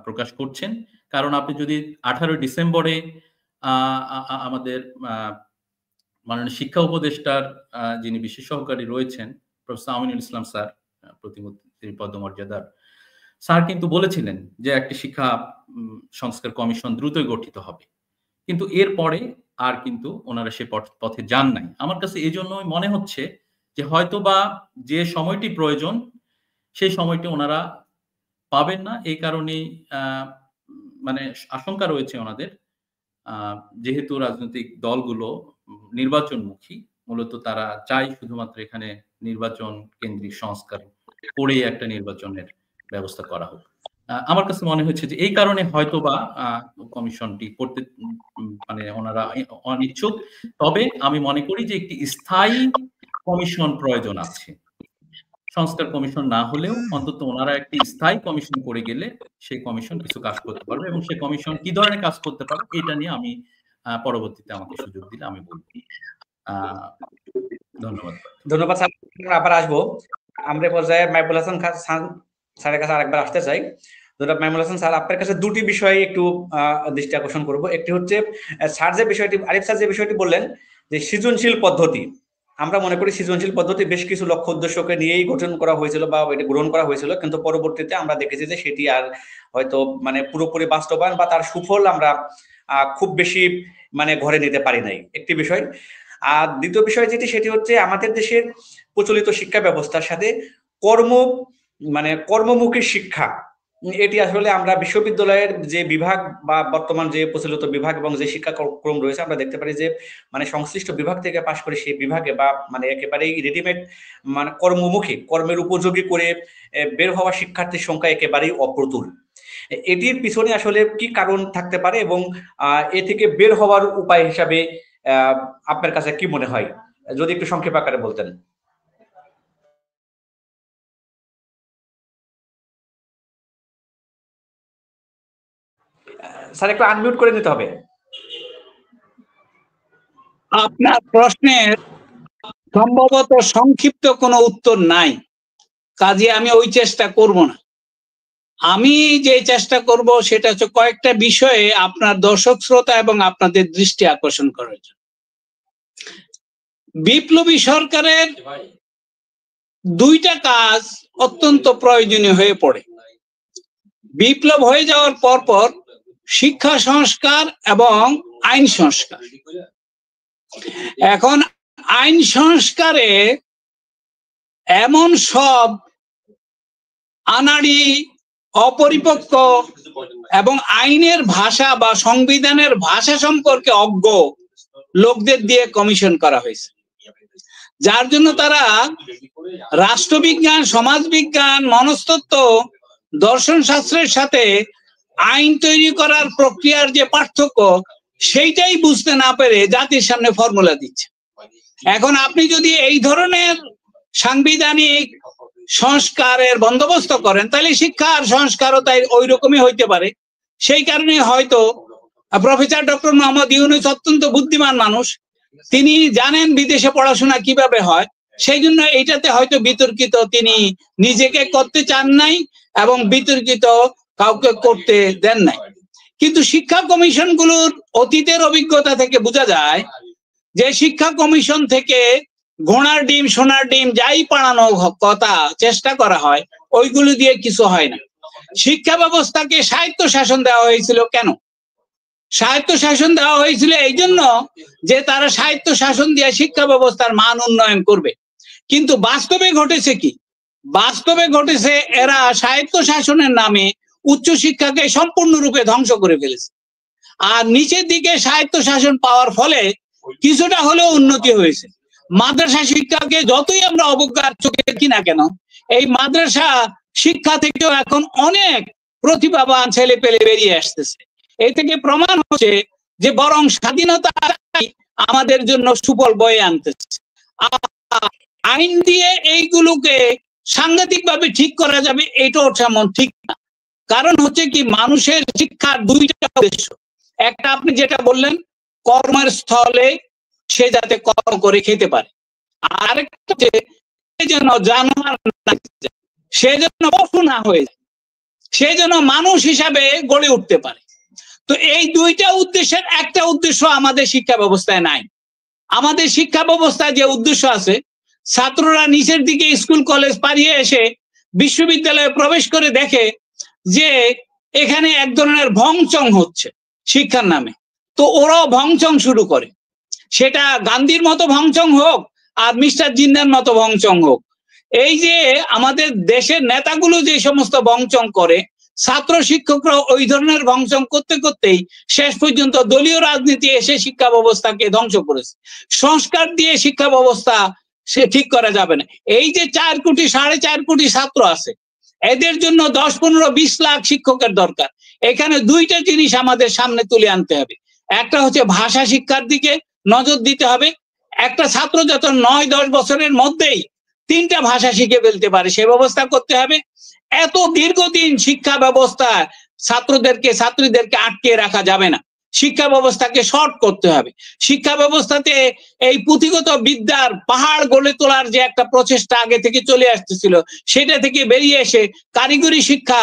প্রকাশ করছেন। কারণ আপনি যদি 18 ডিসেম্বরে আমাদের মাননীয় শিক্ষা উপদেষ্টার যিনি বিশেষ সহকারী রয়েছেন প্রফেসর আমিনুল ইসলাম স্যার, প্রতিমন্ত্রীর পদমর্যাদার স্যার, কিন্তু বলেছিলেন যে একটি শিক্ষা সংস্কার কমিশন দ্রুতই গঠিত হবে। কিন্তু এরপরে আর কিন্তু ওনারা সে পথে যান নাই। আমার কাছে এই জন্যই মনে হচ্ছে যে হয়তোবা যে সময়টি প্রয়োজন সেই সময়টি ওনারা পাবেন না। এই কারণেই মানে আশঙ্কা রয়েছে ওনাদের, যেহেতু রাজনৈতিক দলগুলো নির্বাচনমুখী, মূলত তারা চায় শুধুমাত্র এখানে নির্বাচন কেন্দ্রিক সংস্কার করে একটা নির্বাচনের ব্যবস্থা করা হোক। আমার কাছে মনে হচ্ছে যে এই কারণে হয়তোবা কমিশনটি করতে মানে ওনারা অনিচ্ছুক। তবে আমি মনে করি যে একটি স্থায়ী কমিশন প্রয়োজন আছে। সংস্কার কমিশন না হলেও অন্তত ওনারা একটি স্থায়ী কমিশন করে গেলে সেই কমিশন কিছু কাজ করতে পারবে, এবং সেই কমিশন কি ধরনের কাজ করতে পারবে এটা নিয়ে আমি পরবর্তীতে আমাকে সুযোগ দিলে আমি বলব। ধন্যবাদ। ধন্যবাদ স্যার, আবার আসবো। আমরা পর্যায়ে মাইবুল হাসান স্যারের কাছে আরেকবার আসতে চাই। ধন্যবাদ মাইবুল হাসান স্যার, আপনার কাছে দুটি বিষয়ে একটু দৃষ্টি আকর্ষণ করব। একটি হচ্ছে স্যার যে বিষয়টি, আরিফ স্যার যে বিষয়টি বললেন যে সৃজনশীল পদ্ধতি, আমরা মনে করি সৃজনশীল পদ্ধতি বেশ কিছু লক্ষ্য উদ্দেশ্যকে নিয়েই গঠন করা হয়েছিল বা এটা গ্রহণ করা হয়েছিল, কিন্তু পরবর্তীতে আমরা দেখেছি যে সেটি আর হয়তো মানে পুরোপুরি বাস্তবায়ন বা তার সুফল আমরা খুব বেশি মানে ঘরে নিতে পারি নাই, একটি বিষয়। আর দ্বিতীয় বিষয় যেটি, সেটি হচ্ছে আমাদের দেশের প্রচলিত শিক্ষা ব্যবস্থার সাথে কর্মমুখী শিক্ষা, এটি আসলে আমরা বিশ্ববিদ্যালয়ের যে বিভাগ বা বর্তমান যে প্রচলিত বিভাগ এবং যে শিক্ষাক্রম রয়েছে, আমরা দেখতে পারি যে মানে সংশ্লিষ্ট বিভাগ থেকে পাশ করে সেই বিভাগে বা মানে একেবারেই রেডিমেড মানে কর্মমুখী, কর্মের উপযোগী করে বের হওয়া শিক্ষার্থীর সংখ্যা একেবারেই অপ্রতুল। এটির পিছনে আসলে কি কারণ থাকতে পারে এবং এ থেকে বের হওয়ার উপায় হিসাবে আপনার কাছে কি মনে হয়, যদি একটু সংক্ষেপ আকারে বলতেন। স্যার একটু আনমিউট করে নিতে হবে। আপনার প্রশ্নের সম্ভবত সংক্ষিপ্ত কোনো উত্তর নাই, কাজে আমি ওই চেষ্টা করব না। আমি যে চেষ্টা করব সেটা হচ্ছে কয়েকটা বিষয়ে আপনার দর্শক শ্রোতা এবং আপনাদের দৃষ্টি আকর্ষণ করার জন্য। বিপ্লবী সরকারের দুইটা কাজ অত্যন্ত প্রয়োজনীয় হয়ে পড়ে। বিপ্লব হয়ে যাওয়ার পর শিক্ষা সংস্কার এবং আইন সংস্কার। এখন আইন সংস্কারে এমন সব আনাড়ি, অপরিপক্ক এবং আইনের ভাষা বা সংবিধানের ভাষা সম্পর্কে অজ্ঞ লোকদের দিয়ে কমিশন করা হয়েছে, যার জন্য তারা রাষ্ট্রবিজ্ঞান, সমাজবিজ্ঞান, মনস্তত্ত্ব, দর্শন শাস্ত্রের সাথে আইন তৈরি করার প্রক্রিয়ার যে পার্থক্য সেইটাই বুঝতে না পেরে জাতির সামনে ফর্মুলা দিচ্ছে। এখন আপনি যদি এই ধরনের সাংবিধানিক সংস্কারের বন্দোবস্ত করেন তাহলে শিক্ষার সংস্কারও তাই ওই রকমই হইতে পারে। সেই কারণে হয়তো প্রফেসর ডক্টর মোহাম্মদ ইউনূস অত্যন্ত বুদ্ধিমান মানুষ, তিনি জানেন বিদেশে পড়াশোনা কিভাবে হয়, সেই জন্য এইটাতে হয়তো বিতর্কিত তিনি নিজেকে করতে চান নাই এবং বিতর্কিত কাউকে করতে দেন নাই। কিন্তু শিক্ষা কমিশন গুলোর অতীতের অভিজ্ঞতা থেকে বোঝা যায় যে শিক্ষা কমিশন থেকে ঘোড়ার ডিম সোনার ডিম যাই পাড়ানো কথা চেষ্টা করা হয় ওইগুলো দিয়ে কিছু হয় না। শিক্ষা ব্যবস্থাকে স্বায়ত্ত শাসন দেওয়া হয়েছিল কেন? স্বায়ত্ত শাসন দেওয়া হয়েছিল এই জন্য যে তারা স্বায়ত্ত শাসন দিয়ে শিক্ষা ব্যবস্থার মান উন্নয়ন করবে। কিন্তু বাস্তবে ঘটেছে কি? বাস্তবে ঘটেছে এরা স্বায়ত্ত শাসনের নামে উচ্চশিক্ষাকে সম্পূর্ণরূপে ধ্বংস করে ফেলেছে। আর নিচের দিকে স্বায়ত্ত শাসন পাওয়ার ফলে কিছুটা হলেও উন্নতি হয়েছে। মাদ্রাসা শিক্ষাকে যতই আমরা অবজ্ঞার চোখে দেখি না কেন, এই মাদ্রাসা শিক্ষা থেকেও এখন অনেক প্রতিভাবান ছেলে পেলে বেরিয়ে আসতেছে। এই থেকে প্রমাণ হচ্ছে যে বরং স্বাধীনতা আমাদের জন্য সুফল বয়ে আনতেছে। আইন দিয়ে এইগুলোকে সাংঘাতিকভাবে ঠিক করা যাবে এটাও তেমন ঠিক না। কারণ হচ্ছে কি, মানুষের শিক্ষার দুইটা উদ্দেশ্য। একটা আপনি যেটা বললেন, কর্মের স্থলে সে যাতে কর্ম করে খেতে পারে, আরেকটা যে যেন জানোয়ার না, সে যেন পশু না হয়ে যায়, সে যেন মানুষ হিসাবে গড়ে উঠতে পারে। তো এই দুইটা উদ্দেশ্যের একটা উদ্দেশ্য আমাদের শিক্ষা ব্যবস্থায় নাই। আমাদের শিক্ষা ব্যবস্থায় যে উদ্দেশ্য আছে, ছাত্ররা নিচের দিকে স্কুল কলেজ পাড়িয়ে এসে বিশ্ববিদ্যালয়ে প্রবেশ করে দেখে যে এখানে এক ধরনের ভংচং হচ্ছে শিক্ষার নামে, তো ওরাও ভংচং শুরু করে। সেটা গান্ধীর মতো ভংচং হোক আর মিস্টার জিন্নার মতো ভংচং হোক, এই যে আমাদের দেশের নেতাগুলো যে সমস্ত ভংচং করে, ছাত্র শিক্ষকরা ওই ধরনের ভংচং করতে করতেই শেষ পর্যন্ত দলীয় রাজনীতি এসে শিক্ষা ব্যবস্থাকে ধ্বংস করেছে। সংস্কার দিয়ে শিক্ষা ব্যবস্থা সে ঠিক করা যাবে না। এই যে 4 কোটি 4.5 কোটি ছাত্র আছে, এদের জন্য 10, 15, 20 লাখ শিক্ষকের দরকার। এখানে দুইটা জিনিস আমাদের সামনে তুলে আনতে হবে। একটা হচ্ছে ভাষা শিক্ষার দিকে নজর দিতে হবে। একটা ছাত্র যত 9-10 বছরের মধ্যেই 3টা ভাষা শিখে ফেলতে পারে সে ব্যবস্থা করতে হবে। এত দীর্ঘদিন শিক্ষা ব্যবস্থা ছাত্রীদেরকে আটকে রাখা যাবে না। শিক্ষা ব্যবস্থাকে শর্ট করতে হবে। শিক্ষা ব্যবস্থাতে এই পুঁথিগত বিদ্যার পাহাড় গড়ে তোলার যে একটা প্রচেষ্টা আগে থেকে চলে আসতেছিল, সেটা থেকে বেরিয়ে এসে কারিগরি শিক্ষা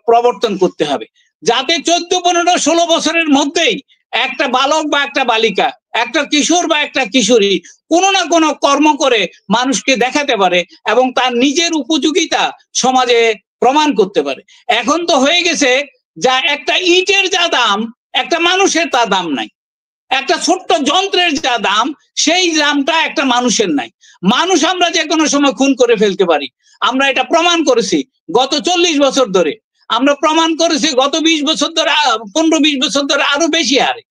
প্রবর্তন করতে হবে, যাতে 14, 15, 16 বছরের মধ্যেই একটা বালক বা একটা বালিকা, একটা কিশোর বা একটা কিশোরী কোনো না কোনো কর্ম করে মানুষকে দেখাতে পারে এবং তার নিজের উপযোগিতা সমাজে প্রমাণ করতে পারে। এখন তো হয়ে গেছে যা একটা ইটের যা দাম, একটা মানুষের তা দাম নাই। একটা ছোট্ট যন্ত্রের যা দাম, সেই দামটা একটা মানুষের নাই। মানুষ আমরা যে কোনো সময় খুন করে ফেলতে পারি, আমরা এটা প্রমাণ করেছি গত 40 বছর ধরে। আমরা প্রমাণ করেছি গত 20 বছর ধরে, 15-20 বছর ধরে আরো বেশি হারে।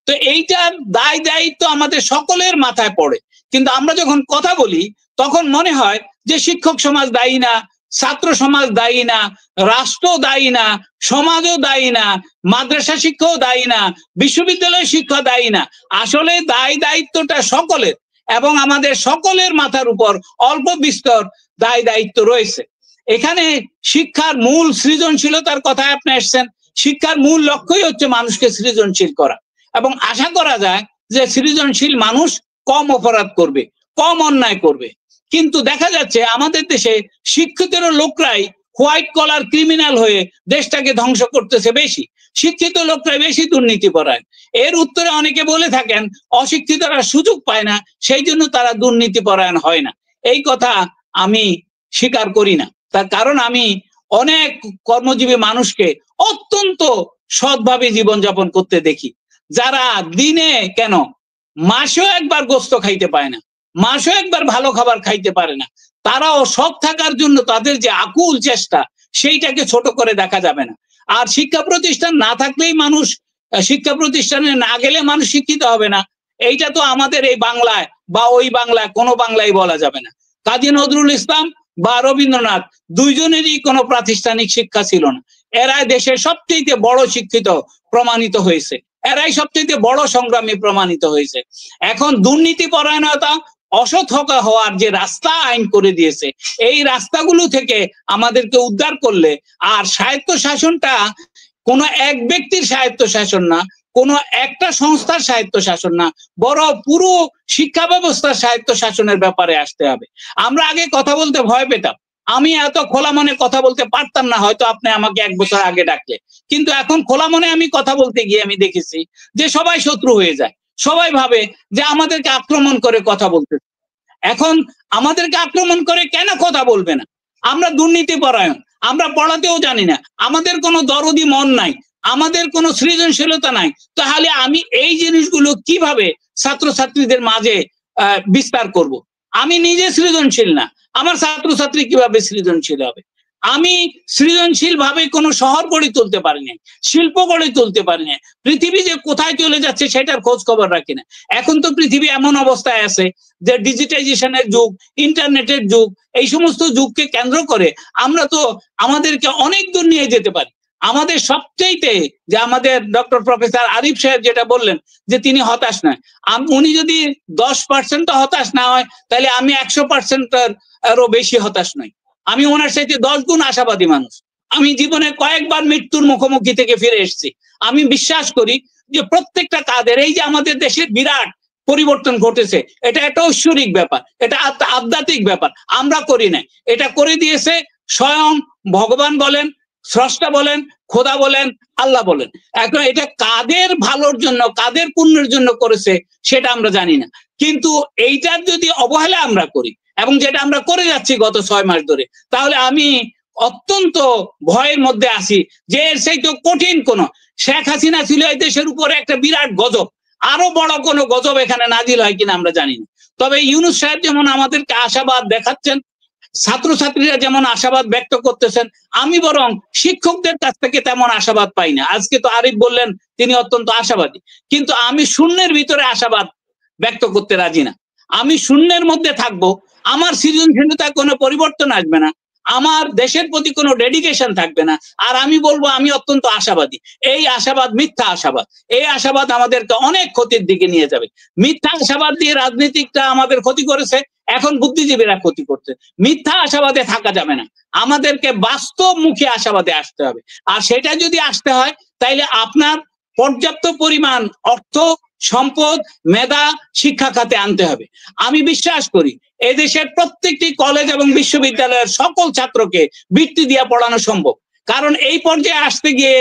তো এইটার দায় দায়িত্ব আমাদের সকলের মাথায় পড়ে। কিন্তু আমরা যখন কথা বলি তখন মনে হয় যে শিক্ষক সমাজ দায়ী না, ছাত্র সমাজ দায়ী না, রাষ্ট্র দায়ী না, সমাজও দায়ী না, মাদ্রাসা শিক্ষাও দায়ী না, বিশ্ববিদ্যালয় শিক্ষা দায়ী না। আসলে দায় দায়িত্বটা সকলের এবং আমাদের সকলের মাথার উপর অল্প বিস্তর দায় দায়িত্ব রয়েছে। এখানে শিক্ষার মূল সৃজনশীলতার কথায় আপনি আসছেন। শিক্ষার মূল লক্ষ্যই হচ্ছে মানুষকে সৃজনশীল করা, এবং আশা করা যায় যে সৃজনশীল মানুষ কম অপরাধ করবে, কম অন্যায় করবে। কিন্তু দেখা যাচ্ছে আমাদের দেশে শিক্ষিত লোকরাই হোয়াইট কলার ক্রিমিনাল হয়ে দেশটাকে ধ্বংস করতেছে বেশি, শিক্ষিত লোকরা বেশি দুর্নীতিপরায়ণ। এর উত্তরে অনেকে বলে থাকেন অশিক্ষিতরা সুযোগ পায় না, সেই জন্য তারা দুর্নীতিপরায়ণ হয় না। এই কথা আমি স্বীকার করি না। তার কারণ আমি অনেক কর্মজীবী মানুষকে অত্যন্ত সৎভাবে জীবনযাপন করতে দেখি, যারা দিনে কেন মাসেও একবার গোস্ত খাইতে পায় না, মাসেও একবার ভালো খাবার খাইতে পারে না। তারাও সৎ থাকার জন্য তাদের যে আকুল চেষ্টা, সেইটাকে ছোট করে দেখা যাবে না। আর শিক্ষা প্রতিষ্ঠান না থাকলেই মানুষ, শিক্ষা প্রতিষ্ঠানে না গেলে মানুষ শিক্ষিত হবে না, এইটা তো আমাদের এই বাংলায় বা ওই বাংলায় কোনো বাংলায় বলা যাবে না। কাজী নজরুল ইসলাম বা রবীন্দ্রনাথ দুইজনেরই কোনো প্রাতিষ্ঠানিক শিক্ষা ছিল না। এরাই দেশের সবচেয়ে বড় শিক্ষিত প্রমাণিত হয়েছে, এরাই সবচেয়ে বড় সংগ্রামী প্রমাণিত হয়েছে। এখন দুর্নীতি পরায়ণতা, অসৎ হওয়ার যে রাস্তা আইন করে দিয়েছে, এই রাস্তাগুলো থেকে আমাদেরকে উদ্ধার করলে, আর স্বায়ত্ত শাসনটা কোনো এক ব্যক্তির স্বায়ত্ত শাসন না, কোনো একটা সংস্থার স্বায়ত্ত শাসন না, বড় পুরো শিক্ষা ব্যবস্থার স্বায়ত্ত শাসনের ব্যাপারে আসতে হবে। আমরা আগে কথা বলতে ভয় পেতাম, আমি এত খোলা মনে কথা বলতে পারতাম না, হয়তো আপনি আমাকে 1 বছর আগে ডাকলে। কিন্তু এখন খোলা মনে আমি কথা বলতে গিয়ে আমি দেখেছি যে সবাই শত্রু হয়ে যায়, সবাই ভাবে যে আমাদেরকে আক্রমণ করে কথা বলতে। এখন আমাদেরকে আক্রমণ করে কেন কথা বলবে না? আমরা দুর্নীতি পরায়ণ, আমরা পড়াতেও জানি না, আমাদের কোনো দরদি মন নাই, আমাদের কোনো সৃজনশীলতা নাই, তাহলে আমি এই জিনিসগুলো কিভাবে ছাত্রছাত্রীদের মাঝে বিস্তার করব? আমি নিজে সৃজনশীল না, আমার ছাত্রছাত্রী কিভাবে সৃজনশীল হবে? আমি সৃজনশীল ভাবে কোনো শহর গড়ে তুলতে পারি না, শিল্প গড়ে তুলতে পারি না, পৃথিবী যে কোথায় চলে যাচ্ছে সেটার খোঁজ খবর রাখি না। এখন তো পৃথিবী এমন অবস্থায় আছে যে ডিজিটাইজেশনের যুগ, ইন্টারনেটের যুগ, এই সমস্ত যুগকে কেন্দ্র করে আমরা তো আমাদেরকে অনেক দূর নিয়ে যেতে পারি। আমাদের সবচেয়ে যে আমাদের ডক্টর প্রফেসর আরিফ সাহেব যেটা বললেন যে তিনি হতাশ নয়, উনি যদি 10% হতাশ না হয়, তাহলে আমি 100%-এরও বেশি হতাশ নই। আমি ওনার সাথে 10 গুণ আশাবাদী মানুষ। আমি জীবনে কয়েকবার মৃত্যুর মুখোমুখি থেকে ফিরে এসেছি। আমি বিশ্বাস করি যে প্রত্যেকটা কাজের, এই যে আমাদের দেশের বিরাট পরিবর্তন ঘটেছে, এটা একটা ঐশ্বরিক ব্যাপার, এটা আধ্যাত্মিক ব্যাপার, আমরা করি না, এটা করে দিয়েছে স্বয়ং ভগবান বলেন, স্রষ্টা বলেন, খোদা বলেন, আল্লাহ বলেন। এখন এটা কাদের ভালোর জন্য, কাদের পুণ্যের জন্য করেছে সেটা আমরা জানি না, কিন্তু এইটার যদি অবহেলা আমরা করি, এবং যেটা আমরা করে যাচ্ছি গত 6 মাস ধরে, তাহলে আমি অত্যন্ত ভয়ের মধ্যে আছি যে এর সেই তো কঠিন কোন শেখ হাসিনা ছিল এই দেশের উপরে একটা বিরাট গজব, আরো বড় কোনো গজব এখানে নাজিল হয় কিনা আমরা জানি না। তবে ইউনূস সাহেব যেমন আমাদেরকে আশাবাদ দেখাচ্ছেন, ছাত্রছাত্রীরা যেমন আশাবাদ ব্যক্ত করতেছেন, আমি বরং শিক্ষকদের কাছ থেকে তেমন আশাবাদ পাই না। আজকে তো আরিফ বললেন তিনি অত্যন্ত আশাবাদী, কিন্তু আমি শূন্যের ভিতরে আশাবাদ ব্যক্ত করতে রাজি না। আমি শূন্যের মধ্যে থাকবো, আমার সৃজনশীলতায় কোনো পরিবর্তন আসবে না, আমার দেশের প্রতি কোনো ডেডিকেশন থাকবে না, আর আমি বলবো আমি অত্যন্ত আশাবাদী। এই আশাবাদ মিথ্যা আশাবাদ, এই আশাবাদ আমাদেরকে অনেক ক্ষতির দিকে নিয়ে যাবে। মিথ্যা আশাবাদ দিয়ে রাজনীতিকটা আমাদের ক্ষতি করেছে, এখন বুদ্ধিজীবীরা ক্ষতি করছে। মিথ্যা আশাবাদে থাকা যাবে না, আমাদেরকে বাস্তবমুখী আশাবাদে আসতে হবে। আর সেটা যদি আসতে হয়, তাইলে আপনার পর্যাপ্ত পরিমাণ অর্থ, সম্পদ, মেধা শিক্ষা খাতে আনতে হবে। আমি বিশ্বাস করি এদেশের প্রত্যেকটি কলেজ এবং বিশ্ববিদ্যালয়ের সকল ছাত্রকে বৃত্তি দিয়ে পড়ানো সম্ভব, কারণ এই পর্যায়ে আসতে গিয়ে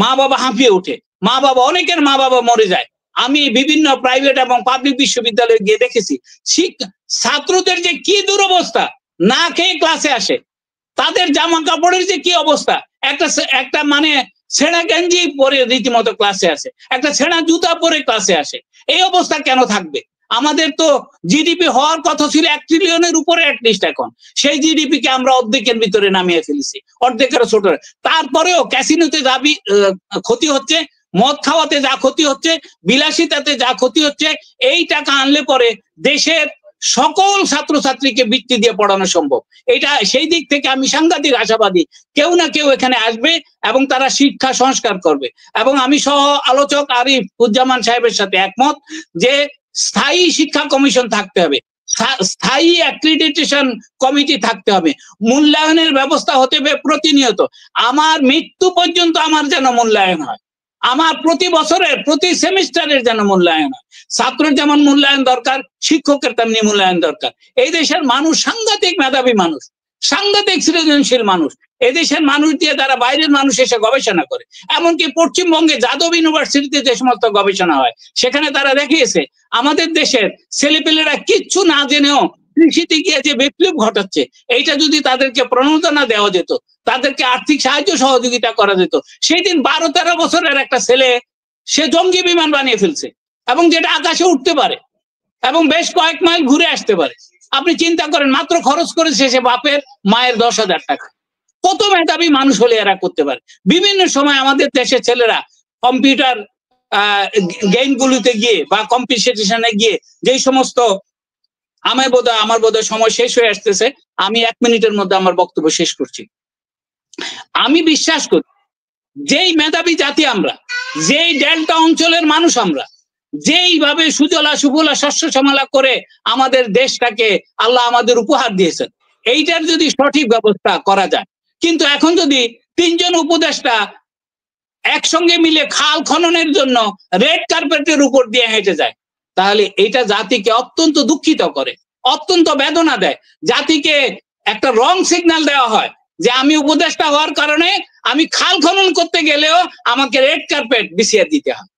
মা বাবা হাঁপিয়ে ওঠে, মা বাবা, অনেকের মা বাবা মরে যায়। আমি বিভিন্ন প্রাইভেট এবং পাবলিক বিশ্ববিদ্যালয়ে গিয়ে দেখেছি ছাত্রদের যে কি দুরবস্থা, না খেয়ে ক্লাসে আসে, তাদের জামা কাপড়ের যে কি অবস্থা, একটা মানে ছেঁড়া গেঞ্জি পরে রীতিমতো ক্লাসে আসে, একটা ছেঁড়া জুতা পরে ক্লাসে আসে। এই অবস্থা কেন থাকবে? আমাদের তো জিডিপি হওয়ার কথা ছিল 1 ট্রিলিয়নের উপরে অ্যাটলিস্ট, এখন সেই জিডিপি কে আমরা অর্ধেকের ভিতরে নামিয়ে ফেলেছি, অর্ধেকেরও ছোট। তারপরেও ক্যাসিনোতে যা ক্ষতি হচ্ছে, মদ খাওয়াতে যা ক্ষতি হচ্ছে, বিলাসিতাতে যা ক্ষতি হচ্ছে, এই টাকা আনলে পরে দেশের সকল ছাত্রছাত্রীকে বৃত্তি দিয়ে পড়ানো সম্ভব। এটা সেই দিক থেকে আমি সাংঘাতিক আশাবাদী, কেউ না কেউ এখানে আসবে এবং তারা শিক্ষা সংস্কার করবে। এবং আমি সহ আলোচক আরিফ উজ্জামান সাহেবের সাথে একমত যে স্থায়ী শিক্ষা কমিশন থাকতে হবে, স্থায়ী অ্যাক্রিডিটেশন কমিটি থাকতে হবে, মূল্যায়নের ব্যবস্থা হতে হবে প্রতিনিয়ত। আমার মৃত্যু পর্যন্ত আমার যেন মূল্যায়ন হয়, আমার প্রতি বছরের প্রতি সেমিস্টারের যেন মূল্যায়ন হয়। ছাত্রের যেমন মূল্যায়ন দরকার, শিক্ষকের তেমনি মূল্যায়ন দরকার। এই দেশের মানুষ সাংঘাতিক মেধাবী মানুষ, সাংঘাতিক সৃজনশীল মানুষ। এদেশের মানুষ দিয়ে তারা বাইরের মানুষ এসে গবেষণা করে। এমনকি পশ্চিমবঙ্গে যাদব ইউনিভার্সিটিতে যে সমস্ত গবেষণা হয় সেখানে তারা দেখিয়েছে আমাদের দেশের ছেলেপেলেরা কিচ্ছু না জেনেও কৃষিতে গিয়ে যে বিপ্লব ঘটাচ্ছে, এইটা যদি তাদেরকে প্রণোদনা দেওয়া যেত, তাদেরকে আর্থিক সাহায্য সহযোগিতা করা যেত। সেই দিন 12-13 বছরের একটা ছেলে সে জঙ্গি বিমান বানিয়ে ফেলছে, এবং যেটা আকাশে উঠতে পারে এবং বেশ কয়েক মাইল ঘুরে আসতে পারে। আপনি চিন্তা করেন, মাত্র খরচ করেছে সে বাপের মায়ের 10,000 টাকা। কত মেধাবী মানুষ হলে এরা করতে পারে। বিভিন্ন সময় আমাদের দেশের ছেলেরা কম্পিউটার গেমগুলোতে গিয়ে বা কম্পিটিশনে গিয়ে যেই সমস্ত, আমার বোধহয় সময় শেষ হয়ে আসতেছে, আমি 1 মিনিটের মধ্যে আমার বক্তব্য শেষ করছি। আমি বিশ্বাস করি যেই মেধাবী জাতি আমরা, যেই ডেল্টা অঞ্চলের মানুষ আমরা, যেইভাবে সুজলা সুফলা শস্য শ্যামলা করে আমাদের দেশটাকে আল্লাহ আমাদের উপহার দিয়েছেন, এইটার যদি সঠিক ব্যবস্থা করা যায়। কিন্তু এখন যদি 3 জন উপদেষ্টা একসঙ্গে মিলে খাল খননের জন্য রেড কার্পেটের উপর দিয়ে হেঁটে যায়, তাহলে এটা জাতিকে অত্যন্ত দুঃখিত করে, অত্যন্ত বেদনা দেয়। জাতিকে একটা রং সিগন্যাল দেওয়া হয় যে আমি উপদেষ্টা হওয়ার কারণে আমি খাল খনন করতে গেলেও আমাকে রেড কার্পেট বিছিয়ে দিতে হয়।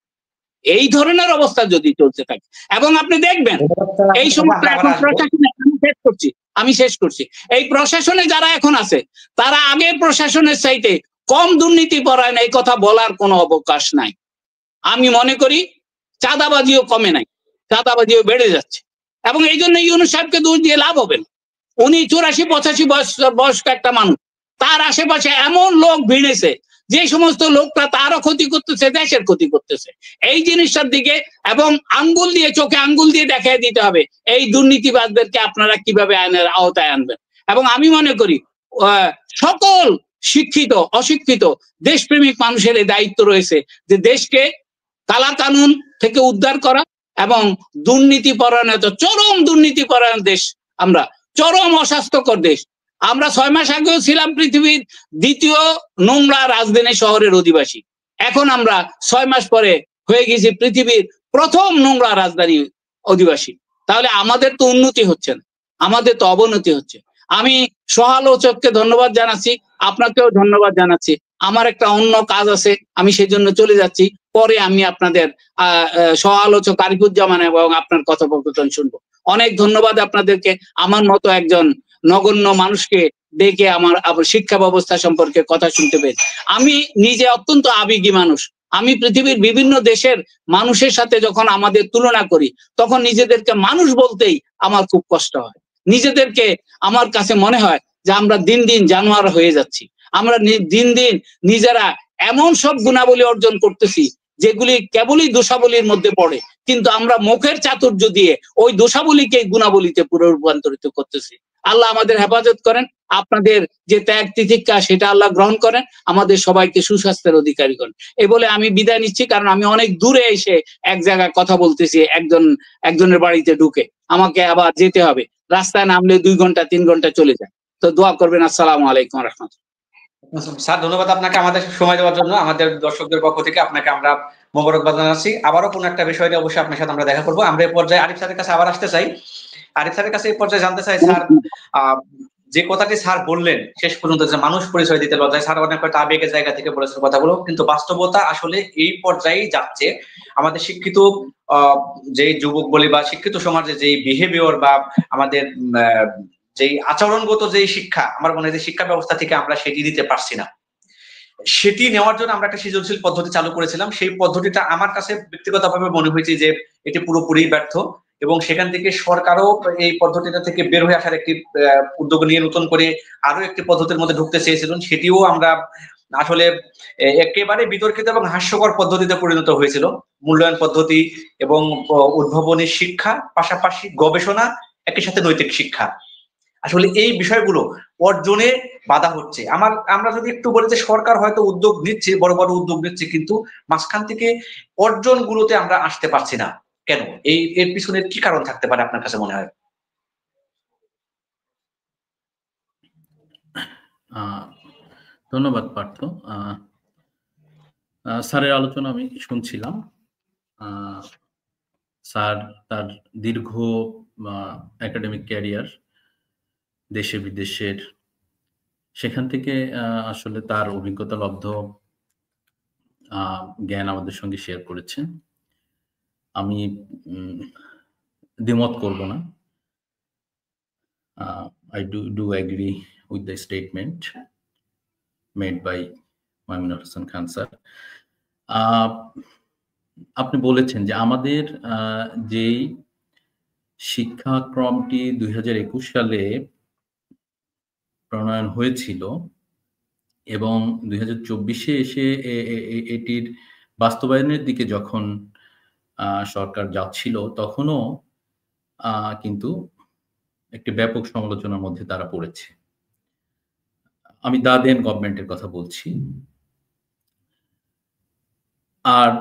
এই ধরনের অবস্থা যদি চলতে থাকে, এবং আপনি দেখবেন এই সমস্ত এখন প্রশাসনে, আমি শেষ করছি, এই প্রশাসনে যারা এখন আছে তারা আগের প্রশাসনের চাইতে কম দুর্নীতি পরায়ণ, এই কথা বলার কোনো অবকাশ নাই। আমি মনে করি চাঁদাবাজিও কমে নাই, চাঁদাবাজিও বেড়ে যাচ্ছে। এবং এই জন্য ইউনূস সাহেবকে দোষ দিয়ে লাভ হবে না। উনি 84-85 বয়স্ক একটা মানুষ, তার আশেপাশে এমন লোক ভিড়েছে যে সমস্ত লোকটা তারও ক্ষতি করতেছে, দেশের ক্ষতি করতেছে। এই জিনিসটার দিকে এবং আঙ্গুল দিয়ে, চোখে আঙ্গুল দিয়ে দেখাই দিতে হবে এই দুর্নীতিবাজদেরকে আপনারা কিভাবে আইনের আওতায় আনবেন। এবং আমি মনে করি সকল শিক্ষিত অশিক্ষিত দেশপ্রেমিক মানুষের এই দায়িত্ব রয়েছে যে দেশকে কালা কানুন থেকে উদ্ধার করা এবং দুর্নীতি পরায়ণ, চরম দুর্নীতি পরায়ণ দেশ আমরা, চরম অস্বাস্থ্যকর দেশ। আমরা 6 মাস আগেও ছিলাম পৃথিবীর 2য় নোংরা রাজধানী শহরের অধিবাসী, এখন আমরা 6 মাস পরে হয়ে গেছি পৃথিবীর 1ম নোংরা রাজধানী অধিবাসী। তাহলে আমাদের তো উন্নতি হচ্ছে না, আমাদের তো অবনতি হচ্ছে। আমি সহালোচককে ধন্যবাদ জানাচ্ছি, আপনাকেও ধন্যবাদ জানাচ্ছি। আমার একটা অন্য কাজ আছে, আমি সেই জন্য চলে যাচ্ছি। পরে আমি আপনাদের সহালোচক আরিফুজ্জামান এবং আপনার কথোপকথন শুনবো। অনেক ধন্যবাদ আপনাদেরকে, আমার মতো একজন নগণ্য মানুষকে ডেকে আমার শিক্ষা ব্যবস্থা সম্পর্কে কথা শুনতে পেরে। আমি নিজে অত্যন্ত আবেগী মানুষ। আমি পৃথিবীর বিভিন্ন দেশের মানুষের সাথে যখন আমাদের তুলনা করি, তখন নিজেদেরকে মানুষ বলতেই আমার খুব কষ্ট হয়। নিজেদেরকে, আমার কাছে মনে হয় যে আমরা দিন দিন জানোয়ার হয়ে যাচ্ছি। আমরা দিন দিন নিজেরা এমন সব গুণাবলী অর্জন করতেছি যেগুলি কেবলই দোষাবলীর মধ্যে পড়ে, কিন্তু আমরা মুখের চাতুর্য দিয়ে ওই দোষাবলীকে গুণাবলীতে পুরো রূপান্তরিত করতেছি। আল্লাহ আমাদের হেফাজত করেন, আপনাদের যে ত্যাগ তিতিক্ষা সেটা আল্লাহ গ্রহণ করেন, আমাদের সবাইকে সুস্বাস্থ্যের অধিকারী করেন। এই বলে আমি বিদায় নিচ্ছি, কারণ আমি অনেক দূরে এসে এক জায়গায় কথা বলতেছি, একজনের বাড়িতে ঢুকে আমাকে আবার যেতে হবে। রাস্তায় নামলে 2 ঘন্টা 3 ঘন্টা চলে যায়। তো দোয়া করবেন। আসসালামু আলাইকুম ওয়া রাহমাতুল্লাহ। স্যার ধন্যবাদ আপনাকে আমাদের সময় দেওয়ার জন্য। আমাদের দর্শকদের পক্ষ থেকে আপনাকে আমরা মোবারকবাদ জানাচ্ছি। আবারও কোনো একটা বিষয় নিয়ে অবশ্যই আপনার সাথে আমরা দেখা করবো। আমরা এই পর্যায়ে আরিফ স্যারের কাছে আবার আসতে চাই। আরিফ স্যারের কাছে এই পর্যায়ে জানতে চাই স্যার, যে কথাটি স্যার বললেন শেষ পর্যন্ত, যে মানুষ পরিচয় দিতে লজ্জায়, স্যার অনেক হয়তো আবেগের জায়গা থেকে বলেছেন কথাগুলো, কিন্তু বাস্তবতা আসলে এই পর্যায়েই যাচ্ছে। আমাদের শিক্ষিত যে যুবক বলি বা শিক্ষিত সমাজে যে বিহেভিয়র বা আমাদের যেই আচরণগত যেই শিক্ষা, আমার মনে হয় যে শিক্ষা ব্যবস্থা থেকে আমরা সেটি দিতে পারছি না। সেটি নেওয়ার জন্য আমরা একটা সৃজনশীল পদ্ধতি চালু করেছিলাম। সেই পদ্ধতিটা আমার কাছে ব্যক্তিগতভাবে মনে হয়েছে যে এটি পুরোপুরি ব্যর্থ, এবং সেখান থেকে সরকারও এই পদ্ধতিটা থেকে বের হয়ে আসার একটি উদ্যোগ নিয়ে নতুন করে আরো একটি পদ্ধতির মধ্যে ঢুকতে চেয়েছিলেন। সেটিও আমরা আসলে একেবারে বিতর্কিত এবং হাস্যকর পদ্ধতিতে পরিণত হয়েছিল। মূল্যায়ন পদ্ধতি এবং উদ্ভাবনী শিক্ষা, পাশাপাশি গবেষণা, একই সাথে নৈতিক শিক্ষা, আসলে এই বিষয়গুলো অর্জনে বাধা হচ্ছে। আমরা যদি একটু বলি যে সরকার হয়তো উদ্যোগ নিচ্ছে, বড় বড় উদ্যোগ নিচ্ছে, কিন্তু মাঝখান থেকে অর্জনগুলোতে আমরা আসতে পারছি না কেন? এর পিছনে কি কারণ থাকতে পারে আপনার কাছে মনে হয়? ধন্যবাদ পার্থ। স্যারের আলোচনা আমি শুনছিলাম। স্যার তার দীর্ঘ একাডেমিক ক্যারিয়ার, দেশে বিদেশের সেখান থেকে আসলে তার অভিজ্ঞতা লব্ধ জ্ঞান আমাদের সঙ্গে শেয়ার করেছেন। আমি দ্বিমত করব না। I do agree with the statement made by Maimunur Hasan Khan sir. আপনি বলেছেন যে আমাদের যেই শিক্ষাক্রমটি 2021 সালে প্রণয়ন হয়েছিল এবং 2024 এসে এটির বাস্তবায়নের দিকে যখন সরকার যাচ্ছিল তখনও কিন্তু একটি ব্যাপক সমালোচনার মধ্যে তারা পড়েছে। আমি দা দেন গভর্নমেন্টের কথা বলছি। আর